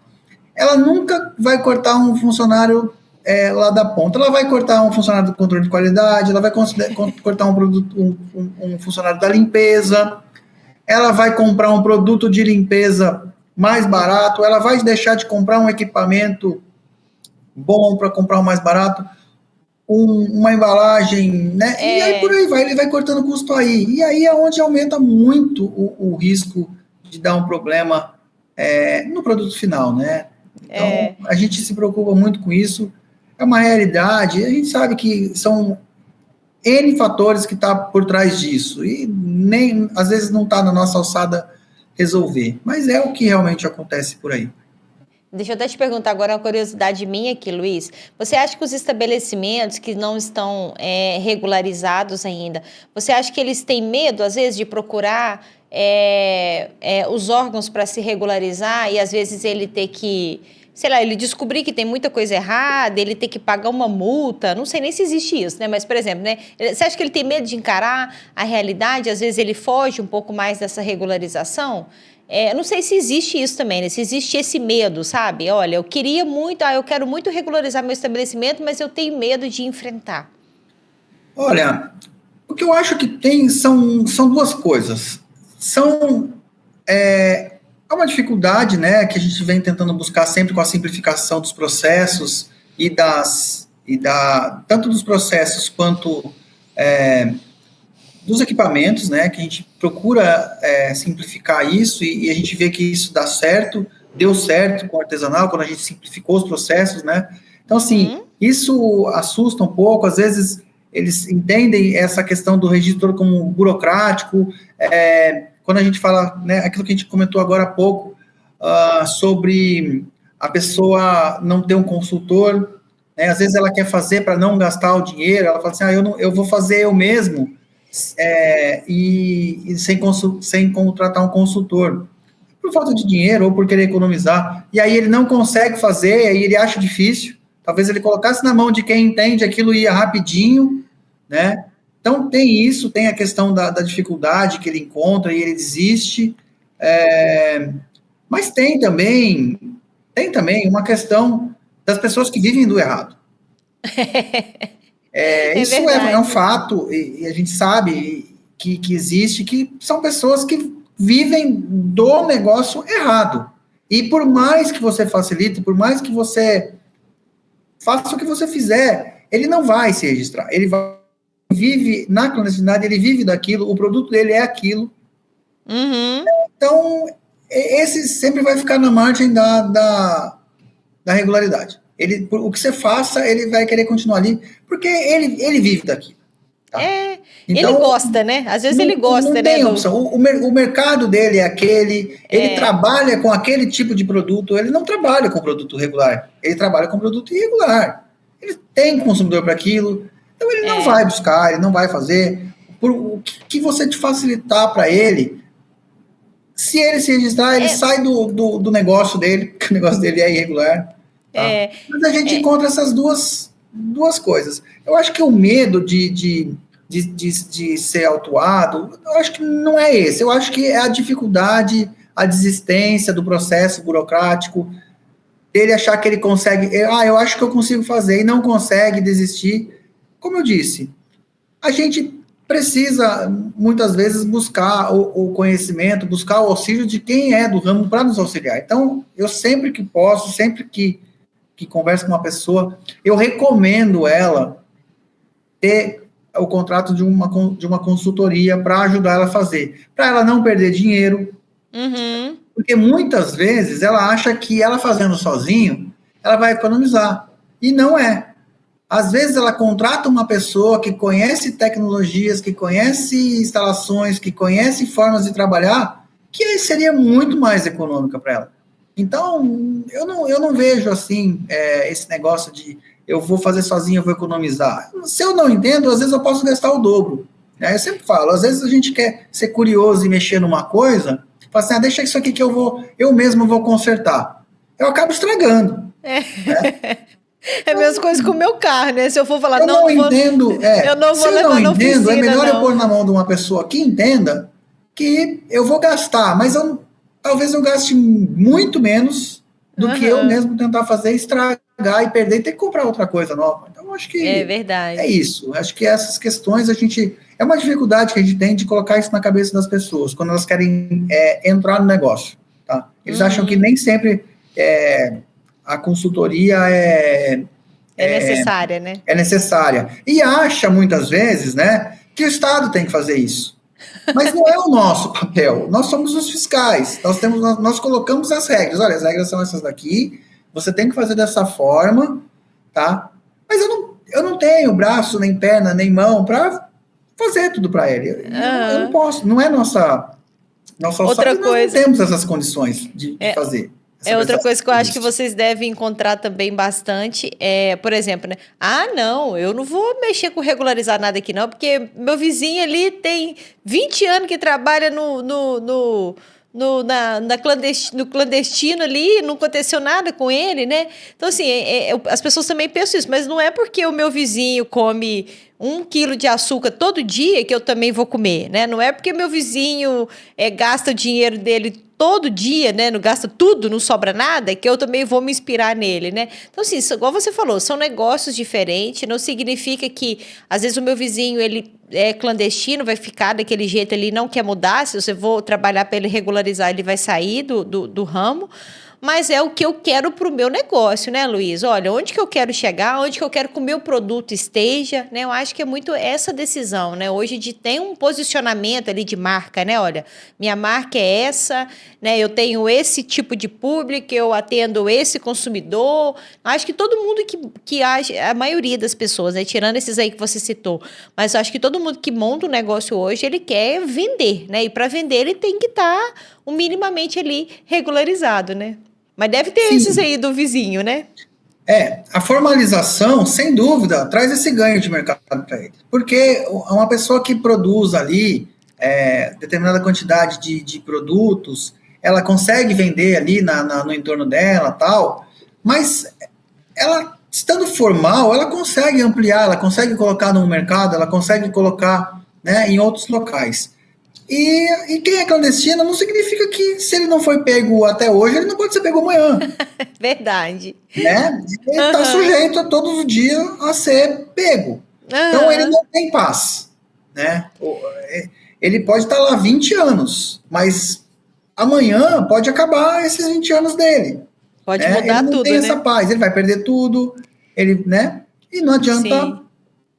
Ela nunca vai cortar um funcionário lá da ponta. Ela vai cortar um funcionário do controle de qualidade, ela vai cortar um funcionário da limpeza, ela vai comprar um produto de limpeza mais barato, ela vai deixar de comprar um equipamento bom para comprar um mais barato, uma embalagem, né? E aí por aí vai, ele vai cortando custo aí. E aí é onde aumenta muito o risco de dar um problema no produto final, né? Então, a gente se preocupa muito com isso, é uma realidade, a gente sabe que são N fatores que estão por trás disso, e nem, às vezes não está na nossa alçada resolver, mas é o que realmente acontece por aí. Deixa eu até te perguntar agora uma curiosidade minha aqui, Luiz. Você acha que os estabelecimentos que não estão regularizados ainda, você acha que eles têm medo, às vezes, de procurar os órgãos para se regularizar e, às vezes, ele ter que, sei lá, ele descobrir que tem muita coisa errada, ele ter que pagar uma multa? Não sei nem se existe isso, né? Mas, por exemplo, né? Você acha que ele tem medo de encarar a realidade? Às vezes, ele foge um pouco mais dessa regularização? Não sei se existe isso também, né? Se existe esse medo, sabe? Olha, eu quero muito regularizar meu estabelecimento, mas eu tenho medo de enfrentar. Olha, o que eu acho que tem são duas coisas. É uma dificuldade, né, que a gente vem tentando buscar sempre com a simplificação dos processos tanto dos processos quanto dos equipamentos, né, que a gente procura simplificar isso e a gente vê que isso deu certo com o artesanal, quando a gente simplificou os processos, né, então, assim, isso assusta um pouco, às vezes eles entendem essa questão do registro como burocrático, quando a gente fala, né, aquilo que a gente comentou agora há pouco, sobre a pessoa não ter um consultor, né, às vezes ela quer fazer para não gastar o dinheiro, ela fala assim, eu vou fazer eu mesmo, e sem contratar um consultor, por falta de dinheiro ou por querer economizar, e aí ele não consegue fazer, aí ele acha difícil, talvez ele colocasse na mão de quem entende, aquilo ia rapidinho, né? Então tem isso, tem a questão da dificuldade que ele encontra e ele desiste, mas tem também uma questão das pessoas que vivem do errado. Isso é um fato, e a gente sabe que existe, que são pessoas que vivem do negócio errado. E por mais que você facilite, por mais que você faça o que você fizer, ele não vai se registrar. Ele vive na clandestinidade, ele vive daquilo, o produto dele é aquilo. Então, esse sempre vai ficar na margem da regularidade. O que você faça, ele vai querer continuar ali, porque ele vive daqui. Tá? Então, ele gosta, né? Às vezes ele gosta, não tem opção. O mercado dele é aquele, ele trabalha com aquele tipo de produto, ele não trabalha com produto regular, ele trabalha com produto irregular. Ele tem consumidor para aquilo, então ele não vai buscar, ele não vai fazer. O que você te facilitar para ele, se ele se registrar, ele sai do negócio dele, porque o negócio dele é irregular. Tá? Mas a gente encontra essas duas coisas. Eu acho que o medo de ser autuado, eu acho que não é esse. Eu acho que é a dificuldade, a desistência do processo burocrático, dele achar que ele consegue, eu acho que eu consigo fazer, e não consegue desistir. Como eu disse, a gente precisa, muitas vezes, buscar o conhecimento, buscar o auxílio de quem é do ramo para nos auxiliar. Então, eu sempre que posso, sempre que converso com uma pessoa, eu recomendo ela ter o contrato de uma consultoria para ajudar ela a fazer, para ela não perder dinheiro, porque muitas vezes ela acha que ela fazendo sozinho, ela vai economizar, e não é. Às vezes ela contrata uma pessoa que conhece tecnologias, que conhece instalações, que conhece formas de trabalhar, que aí seria muito mais econômica para ela. Então, eu não vejo assim esse negócio de eu vou fazer sozinho, eu vou economizar. Se eu não entendo, às vezes eu posso gastar o dobro. Eu sempre falo, às vezes a gente quer ser curioso e mexer numa coisa, fala assim, deixa isso aqui que eu mesmo vou consertar. Eu acabo estragando. Né? É a mesma coisa com o meu carro, né? Se eu for falar, Eu não entendo, eu não se vou eu não levar na entendo, é oficina, melhor eu não. pôr na mão de uma pessoa que entenda que eu vou gastar, mas talvez eu gaste muito menos do que eu Aham, mesmo tentar fazer, estragar e perder e ter que comprar outra coisa nova. Então, acho é que é verdade. isso. Acho que essas questões é uma dificuldade que a gente tem de colocar isso na cabeça das pessoas quando elas querem entrar no negócio. Tá? Eles acham que Uhum. nem sempre a consultoria É necessária, né? é necessária. E acha, muitas vezes, né, que o Estado tem que fazer isso. Mas não é o nosso papel. Nós somos os fiscais. Nós colocamos as regras. Olha, as regras são essas daqui. Você tem que fazer dessa forma, tá? Mas eu não tenho braço, nem perna, nem mão para fazer tudo para ele. Eu não Aham. posso. Não é nosso alçada Outra e nós não coisa. temos essas condições de É, fazer essa É outra prestação coisa de que eu acho que serviço. vocês devem encontrar também bastante, por exemplo, né? Ah, não, eu não vou mexer com regularizar nada aqui não, porque meu vizinho ali tem 20 anos que trabalha no clandestino ali, não aconteceu nada com ele, né? Então, assim, as pessoas também pensam isso, mas não é porque o meu vizinho come 1 quilo de açúcar todo dia que eu também vou comer, né? Não é porque meu vizinho gasta o dinheiro dele todo dia, né? Não gasta tudo, não sobra nada, que eu também vou me inspirar nele, né? Então, assim, igual você falou, são negócios diferentes, não significa que, às vezes, o meu vizinho, ele é clandestino, vai ficar daquele jeito ali, não quer mudar, se você for trabalhar para ele regularizar, ele vai sair do ramo, mas é o que eu quero para o meu negócio, né, Luiz? Olha, onde que eu quero chegar, onde que eu quero que o meu produto esteja, né? Eu acho que é muito essa decisão, né? Hoje de tem um posicionamento ali de marca, né? Olha, minha marca é essa, né? Eu tenho esse tipo de público, eu atendo esse consumidor. Acho que todo mundo que age, a maioria das pessoas, né? Tirando esses aí que você citou, mas eu acho que todo mundo que monta um negócio hoje, ele quer vender, né? E para vender ele tem que estar minimamente ali regularizado, né? Mas deve ter esses Sim, aí do vizinho, né? a formalização, sem dúvida, traz esse ganho de mercado para ele. Porque uma pessoa que produz ali determinada quantidade de produtos, ela consegue vender ali no entorno dela, tal, mas ela, estando formal, ela consegue ampliar, ela consegue colocar no mercado, ela consegue colocar, né, em outros locais. E quem é clandestino não significa que, se ele não foi pego até hoje, ele não pode ser pego amanhã, Verdade. né? Ele está Aham, sujeito a todos os dias a ser pego. Então ele aham. não tem paz, né? Ele pode estar lá 20 anos, mas amanhã pode acabar esses 20 anos dele, Pode né? Ele mudar não tem tudo, essa né? paz, ele vai perder tudo, ele, né? E não adianta Sim.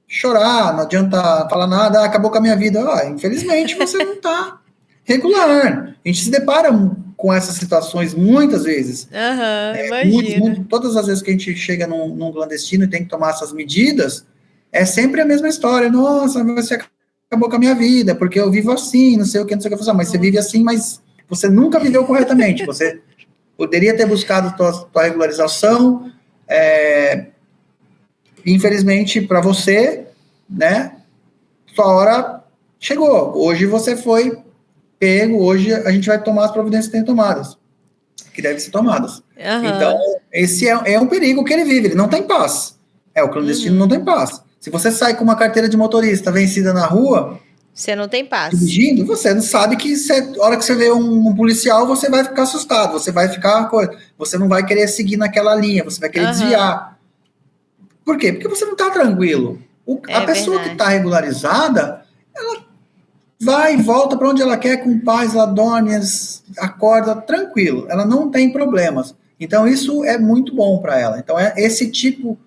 chorar, não adianta falar nada, acabou com a minha vida. Infelizmente você não está regular. A gente se depara com essas situações muitas vezes. Aham, Muito, imagina. todas as vezes que a gente chega num clandestino e tem que tomar essas medidas, é sempre a mesma história. Nossa, você acabou com a minha vida, porque eu vivo assim, não sei o que, não sei o que. Mas você vive assim, mas você nunca viveu corretamente. Você poderia ter buscado tua regularização, infelizmente para você, né? Sua hora chegou. Hoje você foi pego, hoje a gente vai tomar as providências que tem tomadas, que devem ser tomadas. Então, Aham. esse é um perigo que ele vive, ele não tem paz. O clandestino não Uhum. tem paz. Se você sai com uma carteira de motorista vencida na rua, Você não tem paz. dirigindo, você não sabe que a hora que você vê um policial, você vai ficar assustado, você vai ficar, você não vai querer seguir naquela linha, você vai querer Aham. desviar. Por quê? Porque você não está tranquilo. A É pessoa que está verdade. regularizada, vai e volta para onde ela quer com paz, ela dorme, acorda tranquilo, ela não tem problemas. Então, isso é muito bom para ela. Então, esse tipo,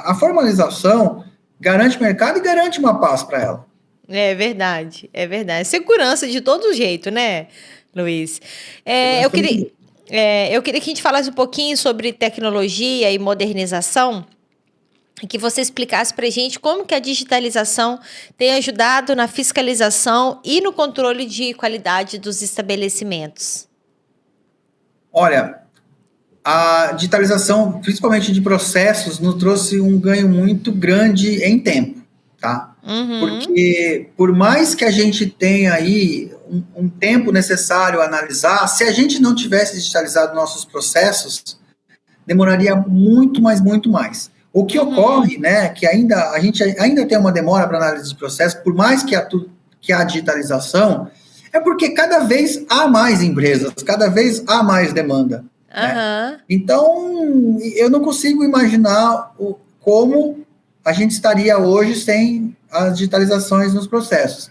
a formalização garante mercado e garante uma paz para ela. É verdade. É verdade. Segurança de todo jeito, né, Luiz? É, Segurança eu todo queria, dia. eu queria que a gente falasse um pouquinho sobre tecnologia e modernização. E que você explicasse para a gente como que a digitalização tem ajudado na fiscalização e no controle de qualidade dos estabelecimentos. Olha, a digitalização, principalmente de processos, nos trouxe um ganho muito grande em tempo, tá? Uhum. Porque por mais que a gente tenha aí um tempo necessário a analisar, se a gente não tivesse digitalizado nossos processos, demoraria muito, mas muito mais. O que ocorre, né, que a gente ainda tem uma demora para análise de processo, por mais que a digitalização, é porque cada vez há mais empresas, cada vez há mais demanda. Né? Então, eu não consigo imaginar como a gente estaria hoje sem as digitalizações nos processos.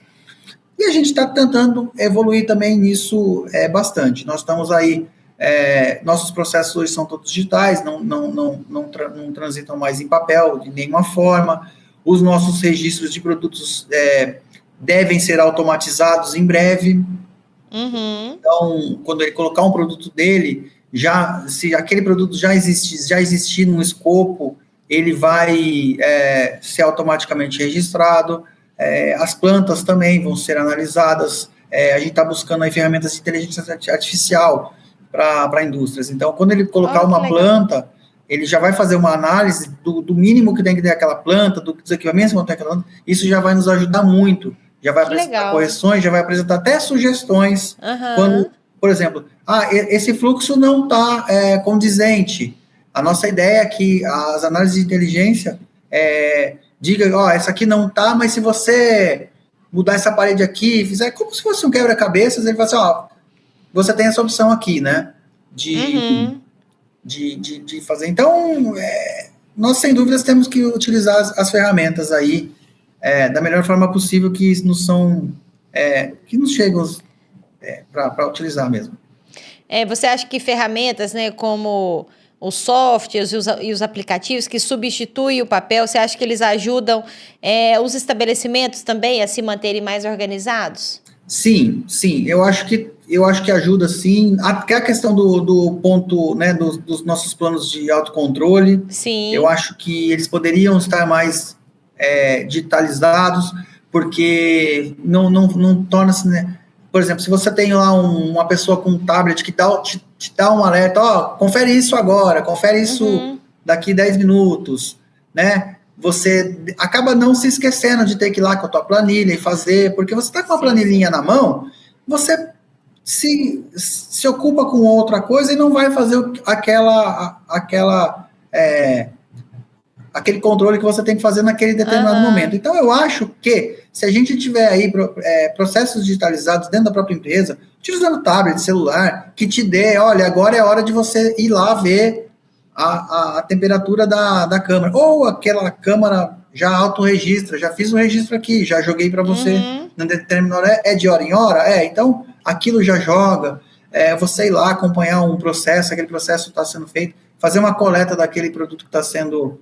E a gente está tentando evoluir também nisso bastante. Nós estamos aí, nossos processos hoje são todos digitais, não transitam mais em papel de nenhuma forma. Os nossos registros de produtos devem ser automatizados em breve. Então, quando ele colocar um produto dele, se aquele produto já existir num escopo, ele vai ser automaticamente registrado. As plantas também vão ser analisadas. A gente está buscando aí ferramentas de inteligência artificial para indústrias. Então, quando ele colocar uma planta, ele já vai fazer uma análise do mínimo que tem que ter aquela planta, dos equipamentos que vão ter aquela planta. Isso já vai nos ajudar muito. Já vai apresentar correções, já vai apresentar até sugestões. Quando, por exemplo, esse fluxo não está condizente. A nossa ideia é que as análises de inteligência diga, essa aqui não está, mas se você mudar essa parede aqui, fizer como se fosse um quebra-cabeças, ele vai assim, você tem essa opção aqui, né? De fazer. Então, nós, sem dúvidas, temos que utilizar as ferramentas aí da melhor forma possível que nos chegam para utilizar mesmo. Você acha que ferramentas, né, como os softwares e os aplicativos que substituem o papel, você acha que eles ajudam os estabelecimentos também a se manterem mais organizados? Sim. Eu acho que ajuda, sim. Até a questão do ponto, né, dos nossos planos de autocontrole. Sim. Eu acho que eles poderiam estar mais digitalizados, porque não torna-se, né? Por exemplo, se você tem lá uma pessoa com um tablet que te dá um alerta, confere isso agora, confere isso daqui 10 minutos, né? Você acaba não se esquecendo de ter que ir lá com a tua planilha e fazer, porque você está com a planilhinha na mão, você se ocupa com outra coisa e não vai fazer aquele controle que você tem que fazer naquele determinado momento. Então, eu acho que se a gente tiver aí processos digitalizados dentro da própria empresa, utilizando tablet, celular, que te dê, olha, agora é hora de você ir lá ver a temperatura da câmera, ou aquela câmera já autorregistra, já fiz o registro aqui, já joguei para você, não determina hora, de hora em hora, então aquilo já joga, você ir lá acompanhar um processo, aquele processo está sendo feito, fazer uma coleta daquele produto que está sendo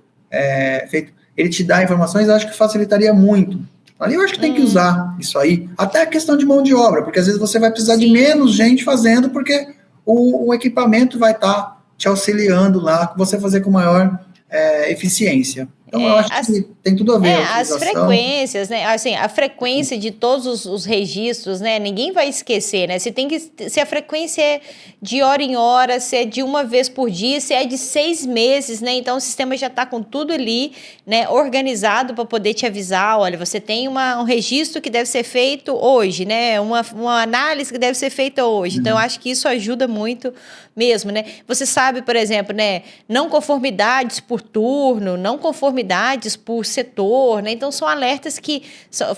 feito, ele te dá informações, eu acho que facilitaria muito. Ali eu acho que tem que usar isso aí, até a questão de mão de obra, porque às vezes você vai precisar de menos gente fazendo, porque o equipamento vai estar te auxiliando lá, você fazer com maior eficiência. Então, eu acho que tem tudo a ver. As frequências, né? Assim, a frequência de todos os registros, né? Ninguém vai esquecer, né? Se a frequência é de hora em hora, se é de uma vez por dia, se é de 6 meses, né? Então, o sistema já está com tudo ali, né? Organizado para poder te avisar, olha, você tem um registro que deve ser feito hoje, né? Uma análise que deve ser feita hoje. Então, eu acho que isso ajuda muito mesmo, né? Você sabe, por exemplo, né? Não conformidades por turno, não conformidades por setor, né? Então, são alertas que,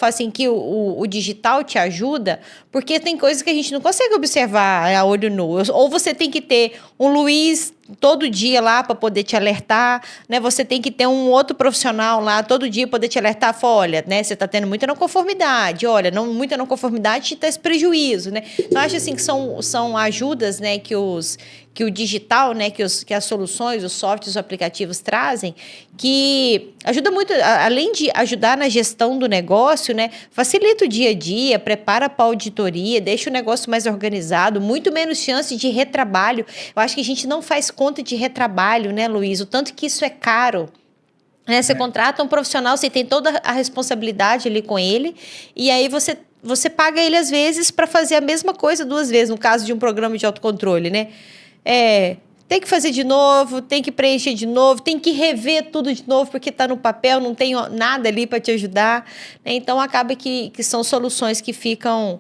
assim, que o digital te ajuda, porque tem coisas que a gente não consegue observar a olho nu. Ou você tem que ter um Luiz todo dia lá para poder te alertar, né? Você tem que ter um outro profissional lá todo dia poder te alertar, olha, né? Você está tendo muita não conformidade, olha, muita não conformidade te traz prejuízo, né? Então, acho assim que são ajudas, né? Que o digital, né? Que as soluções, os softwares, os aplicativos trazem, que ajuda muito, além de ajudar na gestão do negócio, né? Facilita o dia a dia, prepara para a auditoria, deixa o negócio mais organizado, muito menos chance de retrabalho. Eu acho que a gente não faz conta de retrabalho, né, Luiz? O tanto que isso é caro. Né? Você contrata um profissional, você tem toda a responsabilidade ali com ele, e aí você paga ele, às vezes, para fazer a mesma coisa 2 vezes, no caso de um programa de autocontrole, né? Tem que fazer de novo, tem que preencher de novo, tem que rever tudo de novo, porque está no papel, não tem nada ali para te ajudar. Né? Então, acaba que são soluções que ficam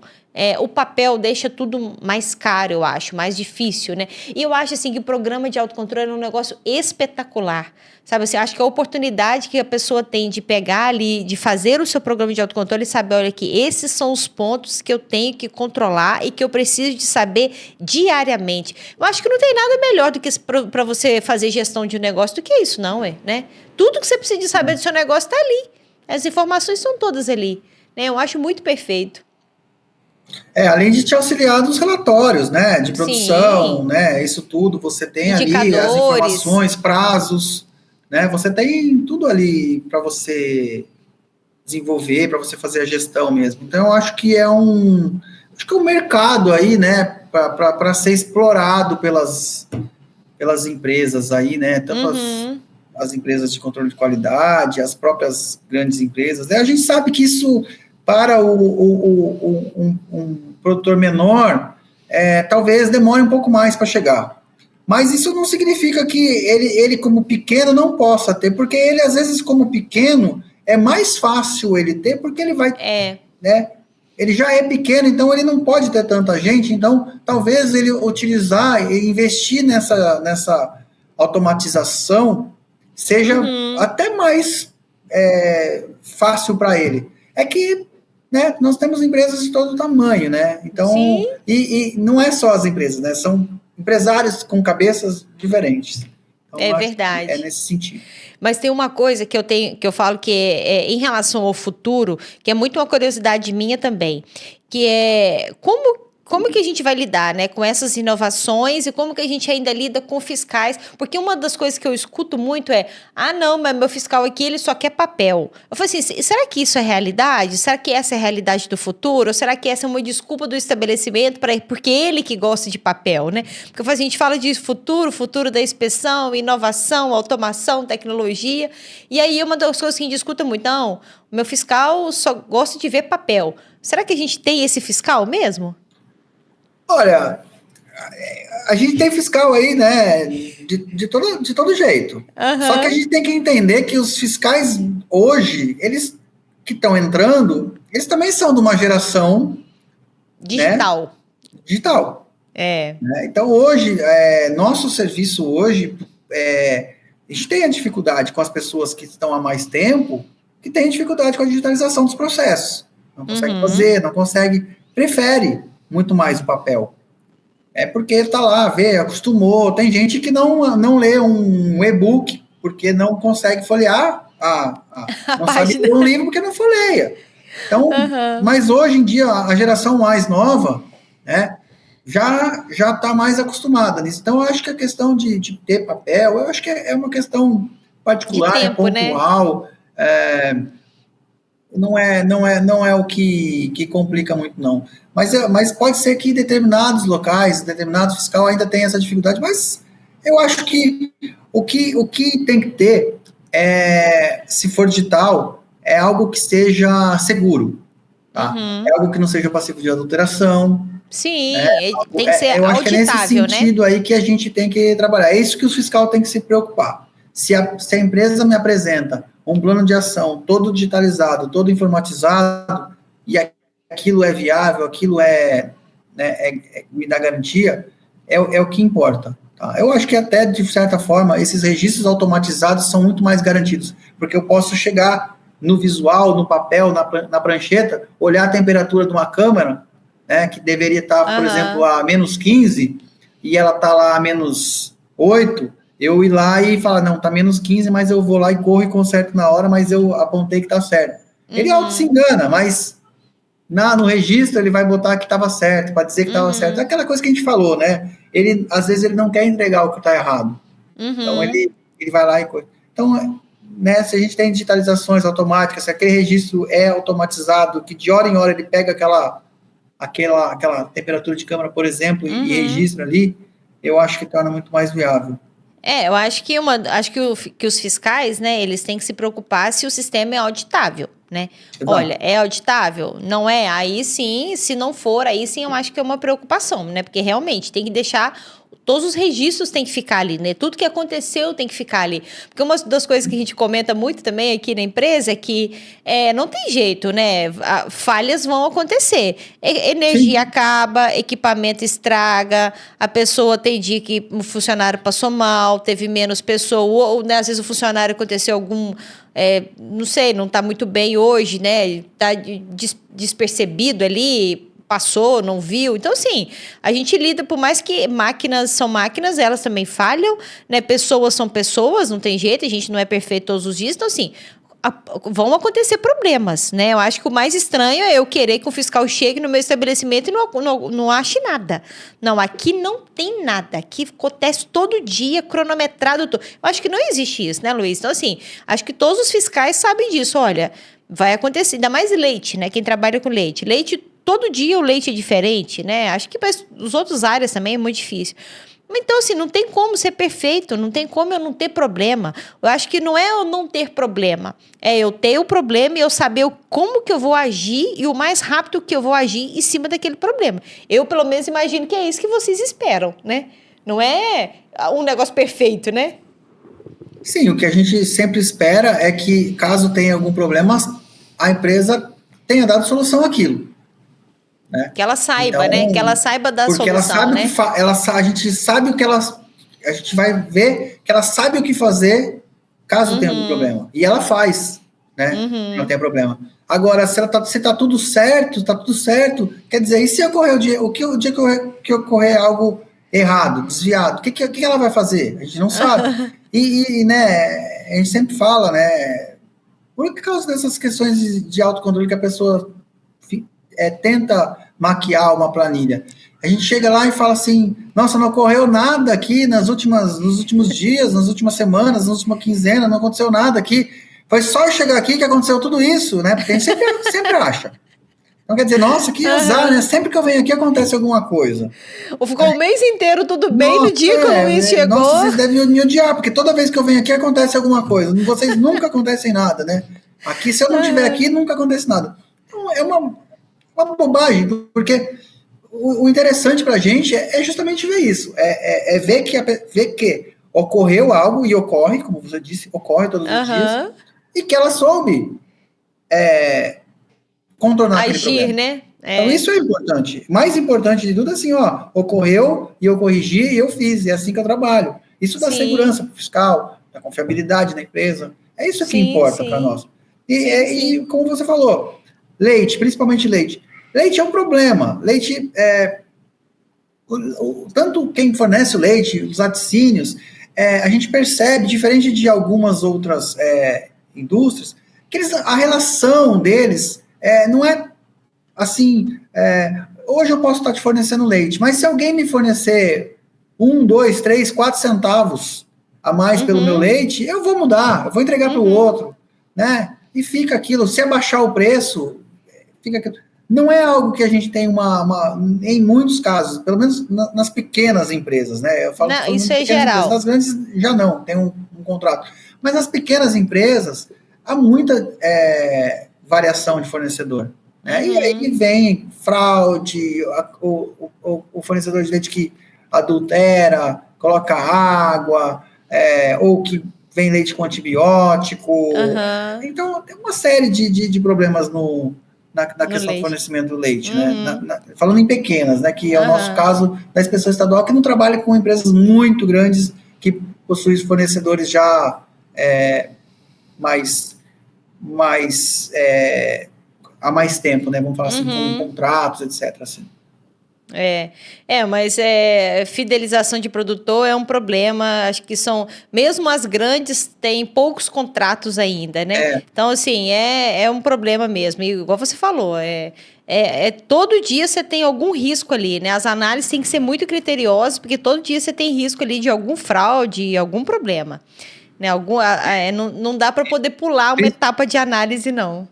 o papel deixa tudo mais caro, eu acho, mais difícil, né? E eu acho, assim, que o programa de autocontrole é um negócio espetacular, sabe? Assim, eu acho que a oportunidade que a pessoa tem de pegar ali, de fazer o seu programa de autocontrole e saber, olha aqui, esses são os pontos que eu tenho que controlar e que eu preciso de saber diariamente. Eu acho que não tem nada melhor do que para você fazer gestão de um negócio do que isso, não, né? Tudo que você precisa de saber do seu negócio está ali. As informações estão todas ali, né? Eu acho muito perfeito. Além de te auxiliar nos relatórios, né, de produção, Sim. né, isso tudo, você tem ali as Indicadores. informações, prazos, né, você tem tudo ali para você desenvolver, para você fazer a gestão mesmo. Então, eu acho que acho que é um mercado aí, né, para ser explorado pelas empresas aí, né, tanto as empresas de controle de qualidade, as próprias grandes empresas, né, a gente sabe que isso para um produtor menor, talvez demore um pouco mais para chegar. Mas isso não significa que ele, como pequeno, não possa ter, porque ele, às vezes, como pequeno, é mais fácil ele ter, porque ele vai, né? Ele já é pequeno, então ele não pode ter tanta gente, então talvez ele utilizar e investir nessa automatização seja até mais fácil para ele. É que, né, nós temos empresas de todo tamanho, né? Então, e não é só as empresas, né? São empresários com cabeças diferentes. Então, É verdade. É nesse sentido. Mas tem uma coisa que eu falo que em relação ao futuro, que é muito uma curiosidade minha também, que é como que a gente vai lidar, né, com essas inovações e como que a gente ainda lida com fiscais? Porque uma das coisas que eu escuto muito é: não, mas meu fiscal aqui, ele só quer papel. Eu falo assim, será que isso é realidade? Será que essa é a realidade do futuro? Ou será que essa é uma desculpa do estabelecimento porque ele que gosta de papel, né? Porque a gente fala de futuro da inspeção, inovação, automação, tecnologia, e aí uma das coisas que a gente discuta muito, não, o meu fiscal só gosta de ver papel. Será que a gente tem esse fiscal mesmo? Olha, a gente tem fiscal aí, né, de todo jeito. Só que a gente tem que entender que os fiscais hoje, eles que estão entrando, eles também são de uma geração digital. Né, digital. Né? Então, hoje, nosso serviço hoje, a gente tem a dificuldade com as pessoas que estão há mais tempo, que tem dificuldade com a digitalização dos processos. Não consegue fazer, não consegue, prefere muito mais o papel. É porque está lá, vê, acostumou. Tem gente que não lê um e-book porque não consegue folhear, não sabe ler um livro porque não folheia. Então, mas hoje em dia, a geração mais nova, né, já está mais acostumada nisso. Então, eu acho que a questão de ter papel, eu acho que é uma questão particular, tempo, pontual, né? Não é o que complica muito, não. Mas pode ser que determinados locais, determinado fiscal ainda tenha essa dificuldade, mas eu acho que o que tem que ter, se for digital, é algo que seja seguro. Tá? É algo que não seja passivo de adulteração. Sim, tem que ser eu acho que é nesse sentido, né, aí que a gente tem que trabalhar. É isso que o fiscal tem que se preocupar. Se a empresa me apresenta um plano de ação todo digitalizado, todo informatizado, e aquilo é viável, aquilo me dá garantia, é o que importa. Tá? Eu acho que até, de certa forma, esses registros automatizados são muito mais garantidos, porque eu posso chegar no visual, no papel, na prancheta, olhar a temperatura de uma câmera, né, que deveria estar, por exemplo, a menos 15, e ela está lá a menos 8, eu ir lá e falar, não, tá menos 15, mas eu vou lá e corro e conserto na hora, mas eu apontei que tá certo. Ele auto se engana, mas no registro ele vai botar que estava certo, para dizer que estava certo. É aquela coisa que a gente falou, né? Às vezes ele não quer entregar o que está errado. Então ele vai lá e... Então, né, se a gente tem digitalizações automáticas, se aquele registro é automatizado, que de hora em hora ele pega aquela temperatura de câmera, por exemplo, e registra ali, eu acho que torna muito mais viável. Eu acho que os fiscais, né, eles têm que se preocupar se o sistema é auditável, né? Exato. Olha, é auditável? Não é? Aí sim, se não for, aí sim eu acho que é uma preocupação, né? Porque realmente tem que deixar todos os registros têm que ficar ali, né? Tudo que aconteceu tem que ficar ali. Porque uma das coisas que a gente comenta muito também aqui na empresa é que não tem jeito, né? Falhas vão acontecer. Energia Sim. acaba, equipamento estraga, a pessoa tem dia que o funcionário passou mal, teve menos pessoa, ou né, às vezes o funcionário aconteceu algum... não sei, não está muito bem hoje, né? Está despercebido ali, passou, não viu. Então, assim, a gente lida, por mais que máquinas são máquinas, elas também falham, né? Pessoas são pessoas, não tem jeito, a gente não é perfeito todos os dias. Então, assim, vão acontecer problemas, né? Eu acho que o mais estranho é eu querer que o fiscal chegue no meu estabelecimento e não ache nada. Não, aqui não tem nada. Aqui acontece todo dia, cronometrado. Eu acho que não existe isso, né, Luiz? Então, assim, acho que todos os fiscais sabem disso. Olha, vai acontecer, ainda mais leite, né? Quem trabalha com leite. Leite, todo dia o leite é diferente, né? Acho que para os outros áreas também é muito difícil. Então, assim, não tem como ser perfeito, não tem como eu não ter problema. Eu acho que não é eu não ter problema, é eu ter o problema e eu saber como que eu vou agir e o mais rápido que eu vou agir em cima daquele problema. Eu, pelo menos, imagino que é isso que vocês esperam, né? Não é um negócio perfeito, né? Sim, o que a gente sempre espera é que, caso tenha algum problema, a empresa tenha dado solução àquilo. Né? Que ela saiba, Então, né? Que ela saiba da porque solução, ela sabe né? a gente sabe o que a gente vai ver que ela sabe o que fazer caso tenha algum problema. E ela faz, né? Não tem problema. Agora, se tá tudo certo, quer dizer, e se ocorrer o dia que ocorrer algo errado, desviado, o que ela vai fazer? A gente não sabe. Né, a gente sempre fala, né? Por causa dessas questões de autocontrole que a pessoa tenta maquiar uma planilha. A gente chega lá e fala assim, nossa, não ocorreu nada aqui nos últimos dias, nas últimas semanas, nas últimas quinzenas, não aconteceu nada aqui. Foi só chegar aqui que aconteceu tudo isso, né? Porque a gente sempre acha. Então quer dizer, nossa, que azar, né? Sempre que eu venho aqui acontece alguma coisa. Ou ficou o mês inteiro tudo bem, no dia que o Luiz chegou... Nossa, vocês devem me odiar, porque toda vez que eu venho aqui acontece alguma coisa. Vocês nunca acontecem nada, né? Aqui, se eu não estiver aqui, nunca acontece nada. Então, é uma bobagem, porque o interessante para a gente é justamente ver isso, ver que ocorreu algo, e ocorre, como você disse, ocorre todos os dias, e que ela soube contornar aquele problema. Né? Então isso é importante. Mais importante de tudo é assim, ocorreu, e eu corrigi, e eu fiz, é assim que eu trabalho. Isso dá segurança fiscal, da confiabilidade da empresa, é isso que importa para nós. E como você falou, leite, principalmente leite. Leite é um problema. Leite, tanto quem fornece o leite, os laticínios, a gente percebe, diferente de algumas outras indústrias, que a relação deles não é assim, hoje eu posso estar te fornecendo leite, mas se alguém me fornecer 1, 2, 3, 4 centavos a mais pelo meu leite, eu vou mudar, eu vou entregar para o outro, né? E fica aquilo, se abaixar o preço, fica aquilo. Não é algo que a gente tem em muitos casos, pelo menos nas pequenas empresas, né? Eu falo, não, isso é geral. Nas grandes já não, tem um contrato. Mas nas pequenas empresas, há muita variação de fornecedor. Né? E aí vem fraude, o fornecedor de leite que adultera, coloca água, ou que vem leite com antibiótico. Então, tem uma série de problemas na questão do fornecimento do leite, né? Falando em pequenas, né? Que é o nosso caso da inspeção estadual, que não trabalha com empresas muito grandes que possuem fornecedores já há mais tempo, né? Vamos falar assim, com contratos, etc. Assim. Mas fidelização de produtor é um problema, acho que mesmo as grandes têm poucos contratos ainda, né? Então, assim, é um problema mesmo, e igual você falou, todo dia você tem algum risco ali, né? As análises têm que ser muito criteriosas, porque todo dia você tem risco ali de algum fraude, algum problema, né? Não dá para poder pular uma etapa de análise, não.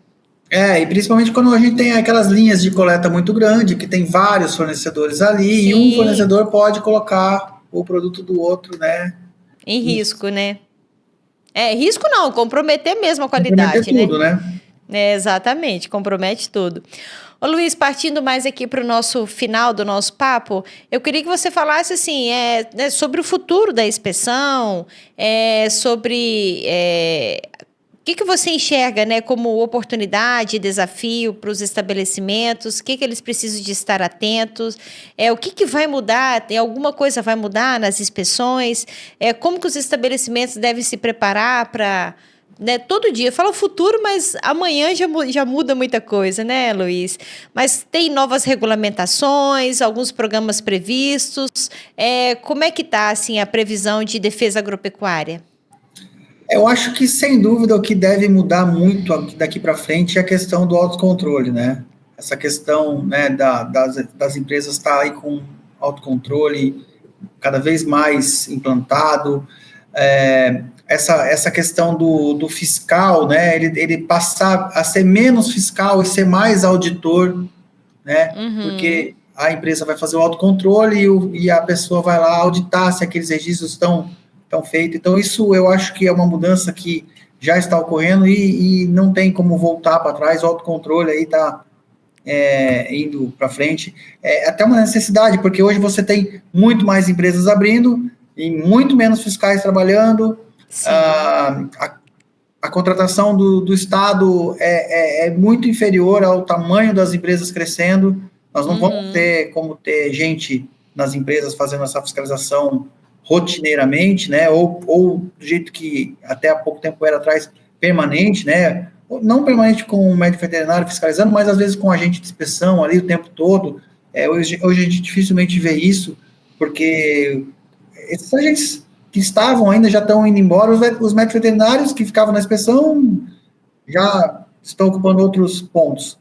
E principalmente quando a gente tem aquelas linhas de coleta muito grande, que tem vários fornecedores ali, e um fornecedor pode colocar o produto do outro, né? Em risco, né? Risco não, comprometer mesmo a qualidade, comprometer tudo, né? Exatamente, compromete tudo. Ô Luiz, partindo mais aqui para o nosso final do nosso papo, eu queria que você falasse assim, né, sobre o futuro da inspeção, sobre o que você enxerga, né, como oportunidade e desafio para os estabelecimentos, o que eles precisam de estar atentos, o que vai mudar, alguma coisa vai mudar nas inspeções, como que os estabelecimentos devem se preparar para... Né, todo dia, fala o futuro, mas amanhã já muda muita coisa, né, Luiz? Mas tem novas regulamentações, alguns programas previstos. Como é que está assim, a previsão de defesa agropecuária? Eu acho que, sem dúvida, o que deve mudar muito daqui para frente é a questão do autocontrole, né? Essa questão, né, das empresas estar aí com autocontrole cada vez mais implantado, essa questão do fiscal, né, ele passar a ser menos fiscal e ser mais auditor, né, porque a empresa vai fazer o autocontrole e a pessoa vai lá auditar se aqueles registros estão feitos. Então, isso eu acho que é uma mudança que já está ocorrendo e não tem como voltar para trás. O autocontrole aí está indo para frente. É até uma necessidade, porque hoje você tem muito mais empresas abrindo e muito menos fiscais trabalhando. A contratação do Estado é muito inferior ao tamanho das empresas crescendo. Nós não vamos ter como ter gente nas empresas fazendo essa fiscalização rotineiramente, né? Ou do jeito que até há pouco tempo era atrás, permanente, né? Não permanente com o médico veterinário fiscalizando, mas às vezes com agente de inspeção ali o tempo todo. Hoje a gente dificilmente vê isso, porque esses agentes que estavam ainda já estão indo embora, os médicos veterinários que ficavam na inspeção já estão ocupando outros pontos.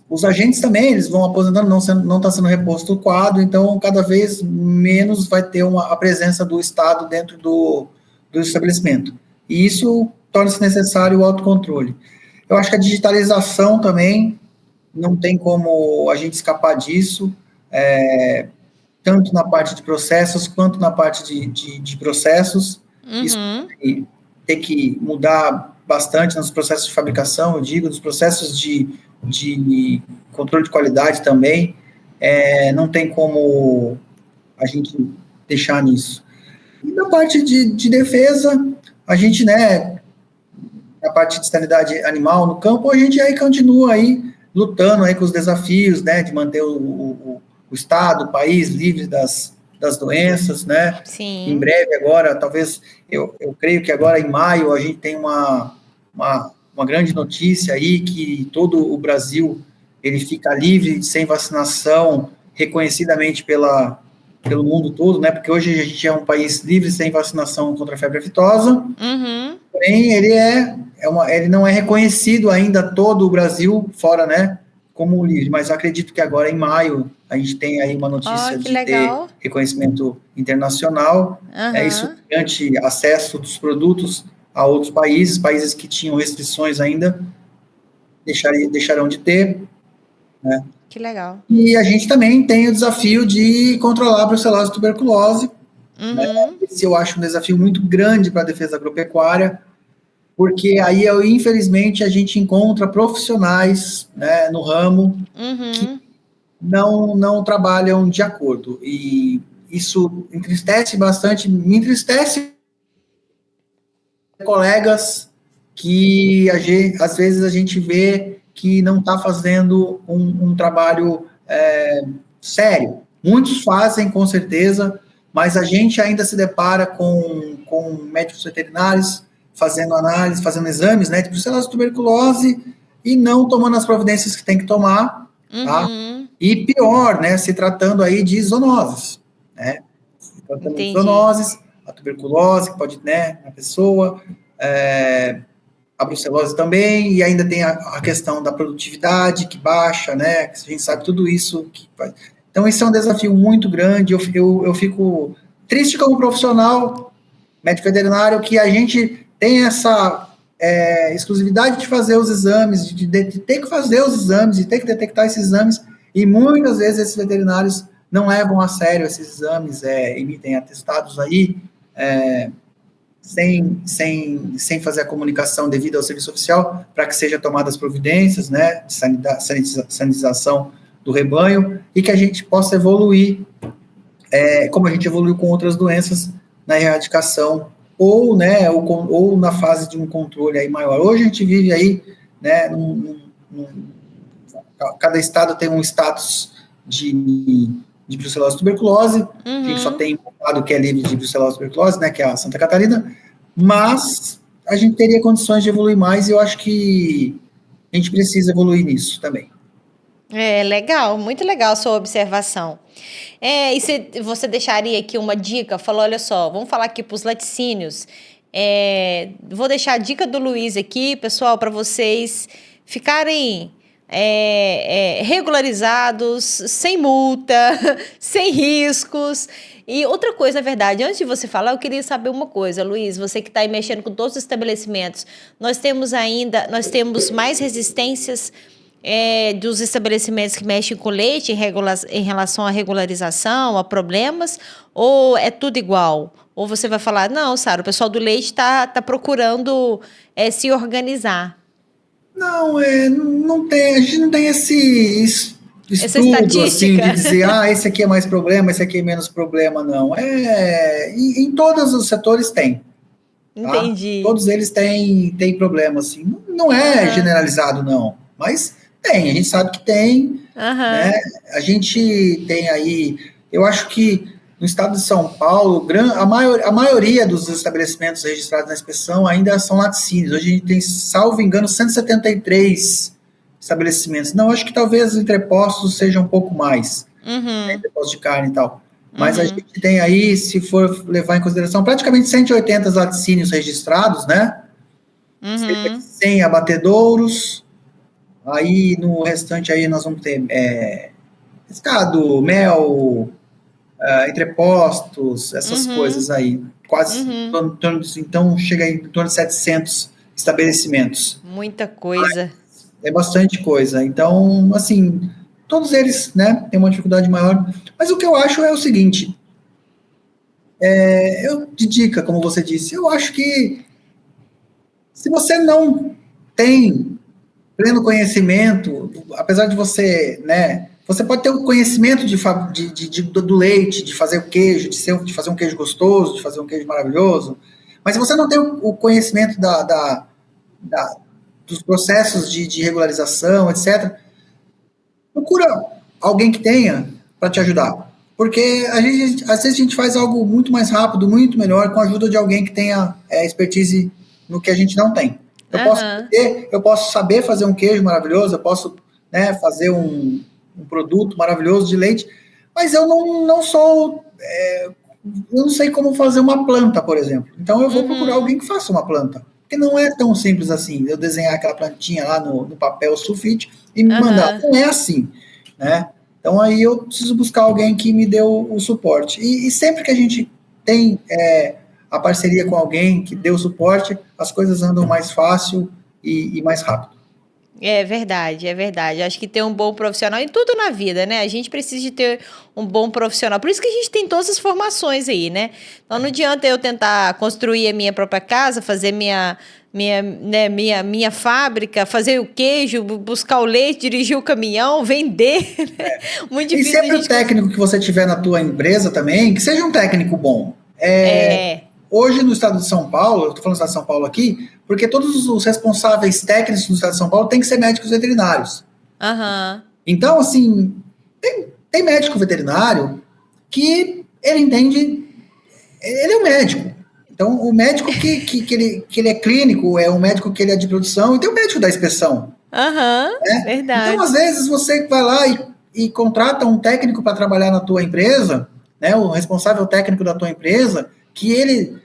Os agentes também, eles vão aposentando, não está sendo reposto o quadro, então cada vez menos vai ter a presença do Estado dentro do estabelecimento. E isso torna-se necessário o autocontrole. Eu acho que a digitalização também, não tem como a gente escapar disso, tanto na parte de processos, quanto na parte de processos. Isso tem que mudar bastante nos processos de fabricação, eu digo, nos processos de controle de qualidade também. Não tem como a gente deixar nisso. E na parte de defesa, a gente, né, na parte de sanidade animal no campo, a gente aí continua aí lutando aí com os desafios, né, de manter o Estado, o país livre das doenças, né? Sim. Em breve agora, talvez, eu creio que agora em maio a gente tem uma grande notícia aí que todo o Brasil ele fica livre, sem vacinação, reconhecidamente pelo mundo todo, né? Porque hoje a gente é um país livre sem vacinação contra a febre aftosa. Porém, ele não é reconhecido ainda todo o Brasil fora, né? Como livre, mas eu acredito que agora em maio a gente tem aí uma notícia de legal. ter reconhecimento internacional. Isso garante acesso dos produtos a outros países que tinham restrições ainda deixarão de ter, né? Que legal. E a gente também tem o desafio de controlar a brucelose e tuberculose. Né? Esse eu acho um desafio muito grande para a defesa agropecuária, porque aí, infelizmente, a gente encontra profissionais, né, no ramo que não trabalham de acordo. E isso entristece bastante, me entristece colegas que às vezes a gente vê que não está fazendo um trabalho sério. Muitos fazem, com certeza, mas a gente ainda se depara com médicos veterinários fazendo análise, fazendo exames, né, de brucelose e tuberculose, e não tomando as providências que tem que tomar, tá? E pior, né, se tratando aí de zoonoses, né? Se tratando de zoonoses, a tuberculose, que pode, né, na pessoa, a brucelose também, e ainda tem a questão da produtividade que baixa, né, que a gente sabe tudo isso. Então, esse é um desafio muito grande, eu fico triste como profissional, médico veterinário, que a gente tem essa exclusividade de fazer os exames, de ter que fazer os exames, de ter que detectar esses exames, e muitas vezes esses veterinários não levam a sério esses exames, emitem atestados aí sem fazer a comunicação devida ao serviço oficial, para que sejam tomadas providências, né, de sanitização do rebanho, e que a gente possa evoluir, como a gente evoluiu com outras doenças, na erradicação, ou, né, ou na fase de um controle aí maior. Hoje a gente vive aí, né, cada estado tem um status de brucelose e tuberculose, a gente só tem um estado que é livre de brucelose e tuberculose, né, que é a Santa Catarina, mas a gente teria condições de evoluir mais, e eu acho que a gente precisa evoluir nisso também. Legal, muito legal a sua observação. E você deixaria aqui uma dica? Falou, olha só, vamos falar aqui para os laticínios. Vou deixar a dica do Luiz aqui, pessoal, para vocês ficarem regularizados, sem multa, sem riscos. E outra coisa, na verdade, antes de você falar, eu queria saber uma coisa, Luiz, você que está aí mexendo com todos os estabelecimentos, nós temos mais resistências dos estabelecimentos que mexem com leite em relação à regularização, a problemas, ou é tudo igual? Ou você vai falar, não, Sara, o pessoal do leite está procurando se organizar. Não, não tem, a gente não tem esse estudo assim, de dizer, esse aqui é mais problema, esse aqui é menos problema, não. Em todos os setores tem. Tá? Entendi. Todos eles têm problema, assim. Não é generalizado, não, mas tem, a gente sabe que tem, né? A gente tem aí, eu acho que no estado de São Paulo, a maioria dos estabelecimentos registrados na inspeção ainda são laticínios. Hoje a gente tem, salvo engano, 173 estabelecimentos. Não, acho que talvez entrepostos seja um pouco mais, entrepostos de carne e tal. Mas a gente tem aí, se for levar em consideração, praticamente 180 laticínios registrados, né? 100 abatedouros. Aí, no restante, aí nós vamos ter pescado, mel, entrepostos, essas coisas aí. Quase, então, chega em torno de 700 estabelecimentos. Muita coisa. É bastante coisa. Então, assim, todos eles, né, têm uma dificuldade maior. Mas o que eu acho é o seguinte, de dica, como você disse, eu acho que se você não tem pleno conhecimento, apesar de você, né, você pode ter o conhecimento do leite, de fazer o queijo, de fazer um queijo gostoso, de fazer um queijo maravilhoso, mas se você não tem o conhecimento dos processos de regularização, etc., procura alguém que tenha para te ajudar. Porque às vezes a gente faz algo muito mais rápido, muito melhor, com a ajuda de alguém que tenha expertise no que a gente não tem. Eu posso saber fazer um queijo maravilhoso, eu posso, né, fazer um produto maravilhoso de leite, mas eu não sei como fazer uma planta, por exemplo. Então eu vou procurar alguém que faça uma planta. Porque não é tão simples assim, eu desenhar aquela plantinha lá no papel sulfite e me mandar. Não é assim, né? Então aí eu preciso buscar alguém que me dê o suporte. E sempre que a gente tem a parceria com alguém que dê o suporte, as coisas andam mais fácil e mais rápido. É verdade, é verdade. Acho que ter um bom profissional em tudo na vida, né? A gente precisa de ter um bom profissional. Por isso que a gente tem todas as formações aí, né? Então não adianta eu tentar construir a minha própria casa, fazer minha fábrica, fazer o queijo, buscar o leite, dirigir o caminhão, vender. Né? Muito difícil. E sempre o técnico que você tiver na tua empresa também, que seja um técnico bom. Hoje no estado de São Paulo, eu estou falando do estado de São Paulo aqui, porque todos os responsáveis técnicos no estado de São Paulo têm que ser médicos veterinários. Então, assim, tem médico veterinário que ele entende, ele é um médico. Então, o médico que ele é clínico, é um médico que ele é de produção, e tem o médico da inspeção. Verdade. Então, às vezes, você vai lá e contrata um técnico para trabalhar na tua empresa, né, o responsável técnico da tua empresa, que ele...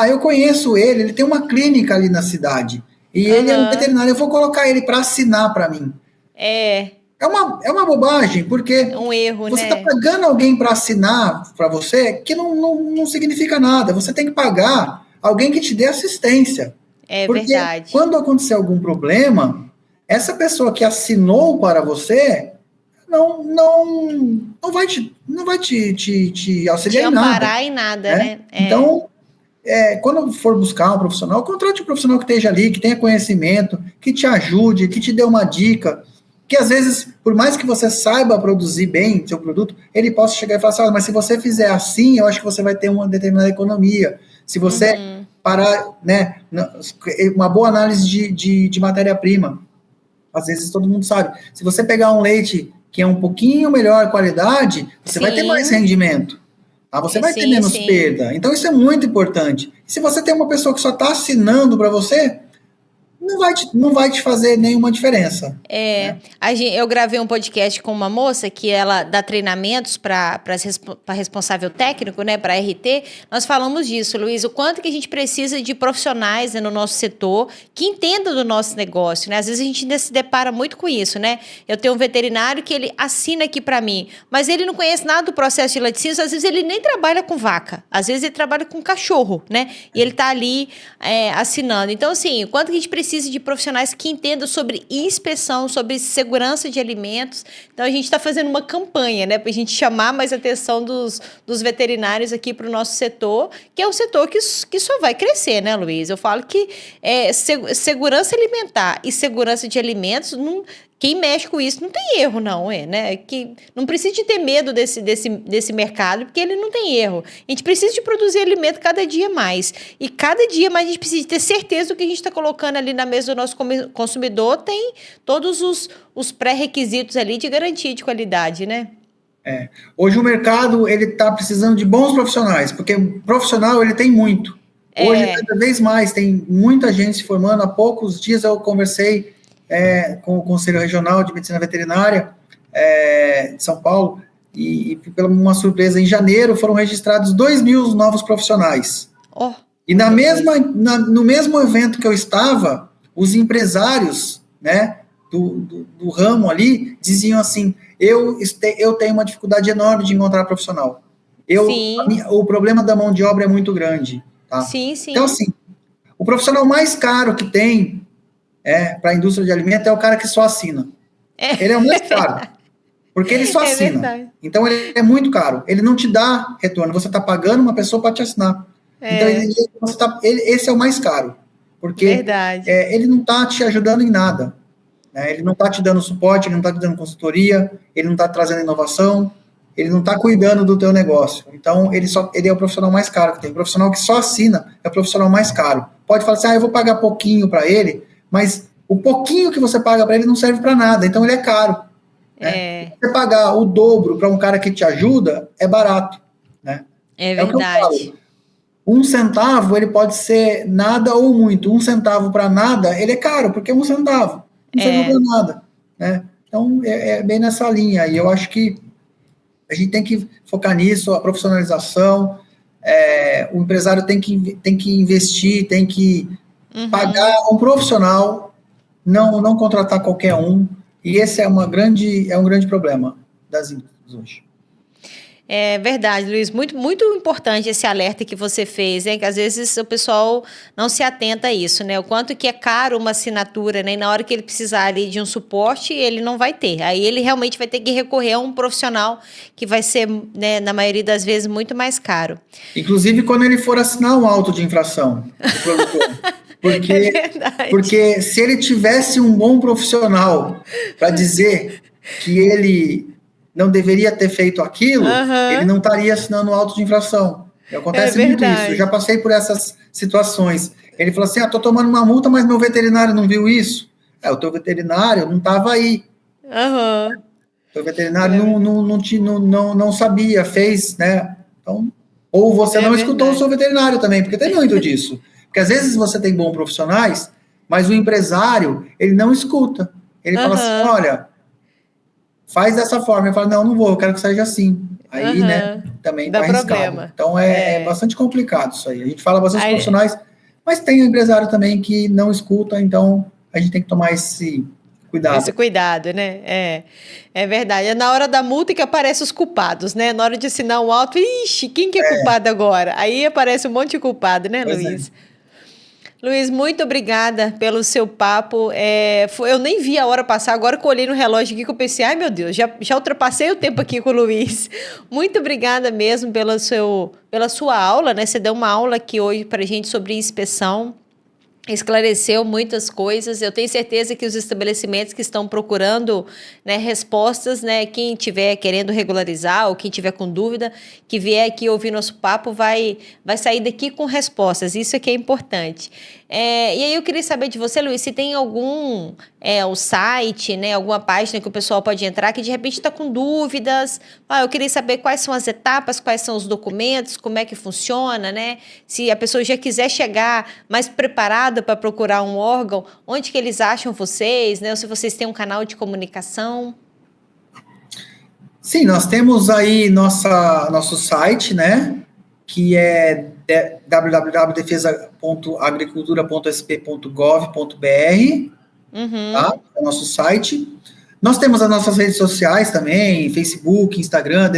eu conheço ele tem uma clínica ali na cidade, e ele é um veterinário, eu vou colocar ele para assinar para mim. É uma bobagem, porque é um erro, você está pagando alguém para assinar para você, que não significa nada. Você tem que pagar alguém que te dê assistência. Porque verdade. Quando acontecer algum problema, essa pessoa que assinou para você não vai te auxiliar te amparar em nada, né? Então, quando for buscar um profissional, contrate um profissional que esteja ali, que tenha conhecimento, que te ajude, que te dê uma dica, que às vezes, por mais que você saiba produzir bem seu produto, ele possa chegar e falar assim, mas se você fizer assim, eu acho que você vai ter uma determinada economia. Se você parar, né, uma boa análise de matéria-prima, às vezes todo mundo sabe, se você pegar um leite que é um pouquinho melhor qualidade, você vai ter mais rendimento. Tá? Você vai ter menos perda. Então, isso é muito importante. Se você tem uma pessoa que só está assinando para você, não vai te fazer nenhuma diferença. Né? Eu gravei um podcast com uma moça que ela dá treinamentos para responsável técnico, né, para RT. Nós falamos disso, Luiz, o quanto que a gente precisa de profissionais, né, no nosso setor que entendam do nosso negócio, né? Às vezes a gente ainda se depara muito com isso, né? Eu tenho um veterinário que ele assina aqui para mim, mas ele não conhece nada do processo de laticínios, às vezes ele nem trabalha com vaca, às vezes ele trabalha com cachorro, né? E ele está ali assinando. Então, assim, o quanto que a gente precisa de profissionais que entendam sobre inspeção, sobre segurança de alimentos. Então, a gente está fazendo uma campanha, né, para a gente chamar mais atenção dos veterinários aqui para o nosso setor, que é um setor que só vai crescer, né, Luiz? Eu falo que segurança alimentar e segurança de alimentos, quem mexe com isso não tem erro, não, né? Que não precisa de ter medo desse mercado, porque ele não tem erro. A gente precisa de produzir alimento cada dia mais. E cada dia mais a gente precisa ter certeza do que a gente está colocando ali na mesa do nosso consumidor tem todos os pré-requisitos ali de garantia de qualidade, né? Hoje o mercado ele está precisando de bons profissionais, porque o profissional ele tem muito. Hoje, cada vez mais, tem muita gente se formando. Há poucos dias eu conversei com o Conselho Regional de Medicina Veterinária de São Paulo, e pela uma surpresa, em janeiro foram registrados 2.000 novos profissionais. E no mesmo evento que eu estava, os empresários, né, do ramo ali diziam assim, eu tenho uma dificuldade enorme de encontrar profissional. O problema da mão de obra é muito grande. Tá? Sim. Então, assim, o profissional mais caro que tem para a indústria de alimento é o cara que só assina. Ele é o mais caro, porque ele só assina. Verdade. Então, ele é muito caro. Ele não te dá retorno. Você está pagando uma pessoa para te assinar. Então, esse é o mais caro, porque ele não está te ajudando em nada. Né? Ele não está te dando suporte, ele não está te dando consultoria, ele não está trazendo inovação, ele não está cuidando do teu negócio. Então, ele é o profissional mais caro que tem. O profissional que só assina é o profissional mais caro. Pode falar assim, eu vou pagar pouquinho para ele, mas o pouquinho que você paga para ele não serve para nada, então ele é caro. Né? Você pagar o dobro para um cara que te ajuda, é barato. Né? É verdade. O que eu falo. 1 centavo, ele pode ser nada ou muito. 1 centavo para nada, ele é caro, porque é 1 centavo. Não serve para nada. Né? Então, é bem nessa linha. E eu acho que a gente tem que focar nisso, a profissionalização. O empresário tem que investir, tem que pagar um profissional, não contratar qualquer um, e esse é um grande problema das indústrias hoje. É verdade, Luiz, muito, muito importante esse alerta que você fez, que às vezes o pessoal não se atenta a isso, né? O quanto que é caro uma assinatura, né? E na hora que ele precisar ali de um suporte, ele não vai ter. Aí ele realmente vai ter que recorrer a um profissional que vai ser, né, na maioria das vezes, muito mais caro. Inclusive, quando ele for assinar um auto de infração, o produtor. Porque se ele tivesse um bom profissional para dizer que ele não deveria ter feito aquilo, ele não estaria assinando auto de infração. Acontece muito isso. Eu já passei por essas situações. Ele falou assim, estou tomando uma multa, mas meu veterinário não viu isso. O teu veterinário não estava aí. O teu veterinário não sabia, fez, né? Então, ou você não escutou o seu veterinário também, porque tem muito disso. Porque às vezes você tem bons profissionais, mas o empresário, ele não escuta. Ele fala assim, olha, faz dessa forma. Eu falo, não vou, eu quero que seja assim. Aí, né, também dá problema. Então, é bastante complicado isso aí. A gente fala bastante profissionais, mas tem o empresário também que não escuta, então a gente tem que tomar esse cuidado. Esse cuidado, né? É verdade. É na hora da multa que aparecem os culpados, né? Na hora de assinar um auto, ixi, quem que é culpado agora? Aí aparece um monte de culpado, né, Luiz? Luiz, muito obrigada pelo seu papo. Eu nem vi a hora passar, agora que eu olhei no relógio aqui que eu pensei, ai meu Deus, já ultrapassei o tempo aqui com o Luiz. Muito obrigada mesmo pela sua aula, né? Você deu uma aula aqui hoje para a gente sobre inspeção. Esclareceu muitas coisas. Eu tenho certeza que os estabelecimentos que estão procurando, né, respostas, né, quem estiver querendo regularizar ou quem tiver com dúvida, que vier aqui ouvir nosso papo, vai sair daqui com respostas. Isso é que é importante. E aí eu queria saber de você, Luiz, se tem algum o site, né, alguma página que o pessoal pode entrar que de repente está com dúvidas. Eu queria saber quais são as etapas, quais são os documentos, como é que funciona, né? Se a pessoa já quiser chegar mais preparada para procurar um órgão, onde que eles acham vocês, né? Ou se vocês têm um canal de comunicação. Sim, nós temos aí nosso site, né? Que é www.defesa.agricultura.sp.gov.br, tá? É o nosso site. Nós temos as nossas redes sociais também, Facebook, Instagram,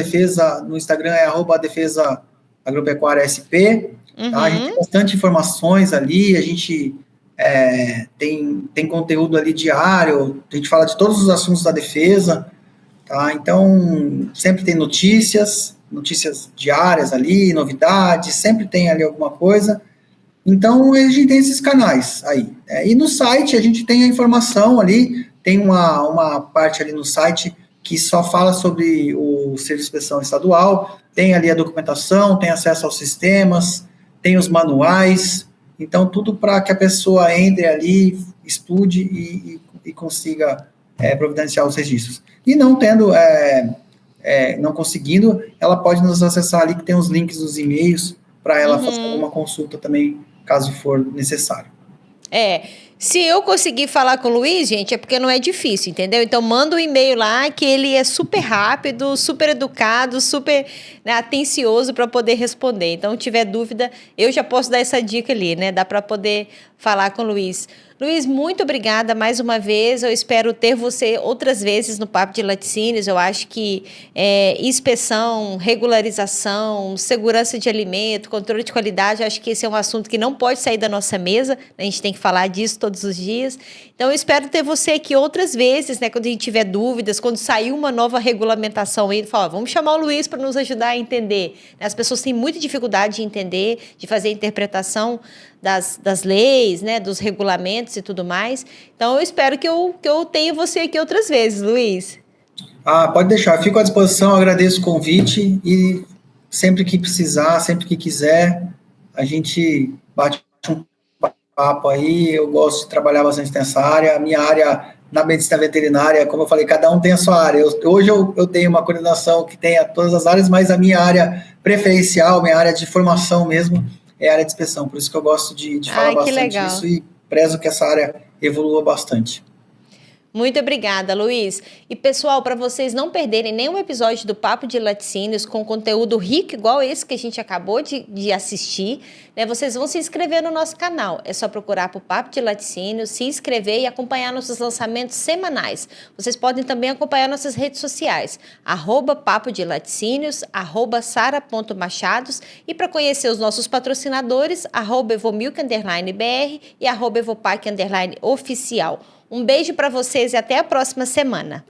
no Instagram é @defesa agropecuária SP, tá? A gente tem bastante informações ali, a gente tem conteúdo ali diário, a gente fala de todos os assuntos da defesa, tá? Então, sempre tem notícias diárias ali, novidades, sempre tem ali alguma coisa. Então, a gente tem esses canais aí. E no site, a gente tem a informação ali, tem uma parte ali no site que só fala sobre o Serviço de Inspeção Estadual, tem ali a documentação, tem acesso aos sistemas, tem os manuais, então tudo para que a pessoa entre ali, estude e consiga providenciar os registros. E não tendo, não conseguindo, ela pode nos acessar ali, que tem os links dos e-mails, para ela fazer alguma consulta também, caso for necessário. Se eu conseguir falar com o Luiz, gente, é porque não é difícil, entendeu? Então, manda um e-mail lá que ele é super rápido, super educado, super, né, atencioso para poder responder. Então, se tiver dúvida, eu já posso dar essa dica ali, né? Dá para poder falar com o Luiz. Luiz, muito obrigada mais uma vez. Eu espero ter você outras vezes no Papo de Laticínios. Eu acho que inspeção, regularização, segurança de alimento, controle de qualidade, eu acho que esse é um assunto que não pode sair da nossa mesa. A gente tem que falar disso todos os dias. Então, eu espero ter você aqui outras vezes, né? Quando a gente tiver dúvidas, quando sair uma nova regulamentação aí, fala, vamos chamar o Luiz para nos ajudar a entender. As pessoas têm muita dificuldade de entender, de fazer a interpretação das leis, né, dos regulamentos e tudo mais. Então, eu espero que eu tenha você aqui outras vezes, Luiz. Pode deixar, fico à disposição, agradeço o convite e sempre que precisar, sempre que quiser, a gente bate um papo aí. Eu gosto de trabalhar bastante nessa área. A minha área na medicina veterinária, como eu falei, cada um tem a sua área. Hoje eu tenho uma coordenação que tenha todas as áreas, mas a minha área preferencial, minha área de formação mesmo, é a área de inspeção. Por isso que eu gosto de falar bastante disso e prezo que essa área evolua bastante. Muito obrigada, Luiz. E, pessoal, para vocês não perderem nenhum episódio do Papo de Laticínios com conteúdo rico igual esse que a gente acabou de assistir, né, vocês vão se inscrever no nosso canal. É só procurar por Papo de Laticínios, se inscrever e acompanhar nossos lançamentos semanais. Vocês podem também acompanhar nossas redes sociais, @Papo de Laticínios, @sara.machados, e para conhecer os nossos patrocinadores, @Evomilk_BR e @Evopac_oficial. Um beijo para vocês e até a próxima semana.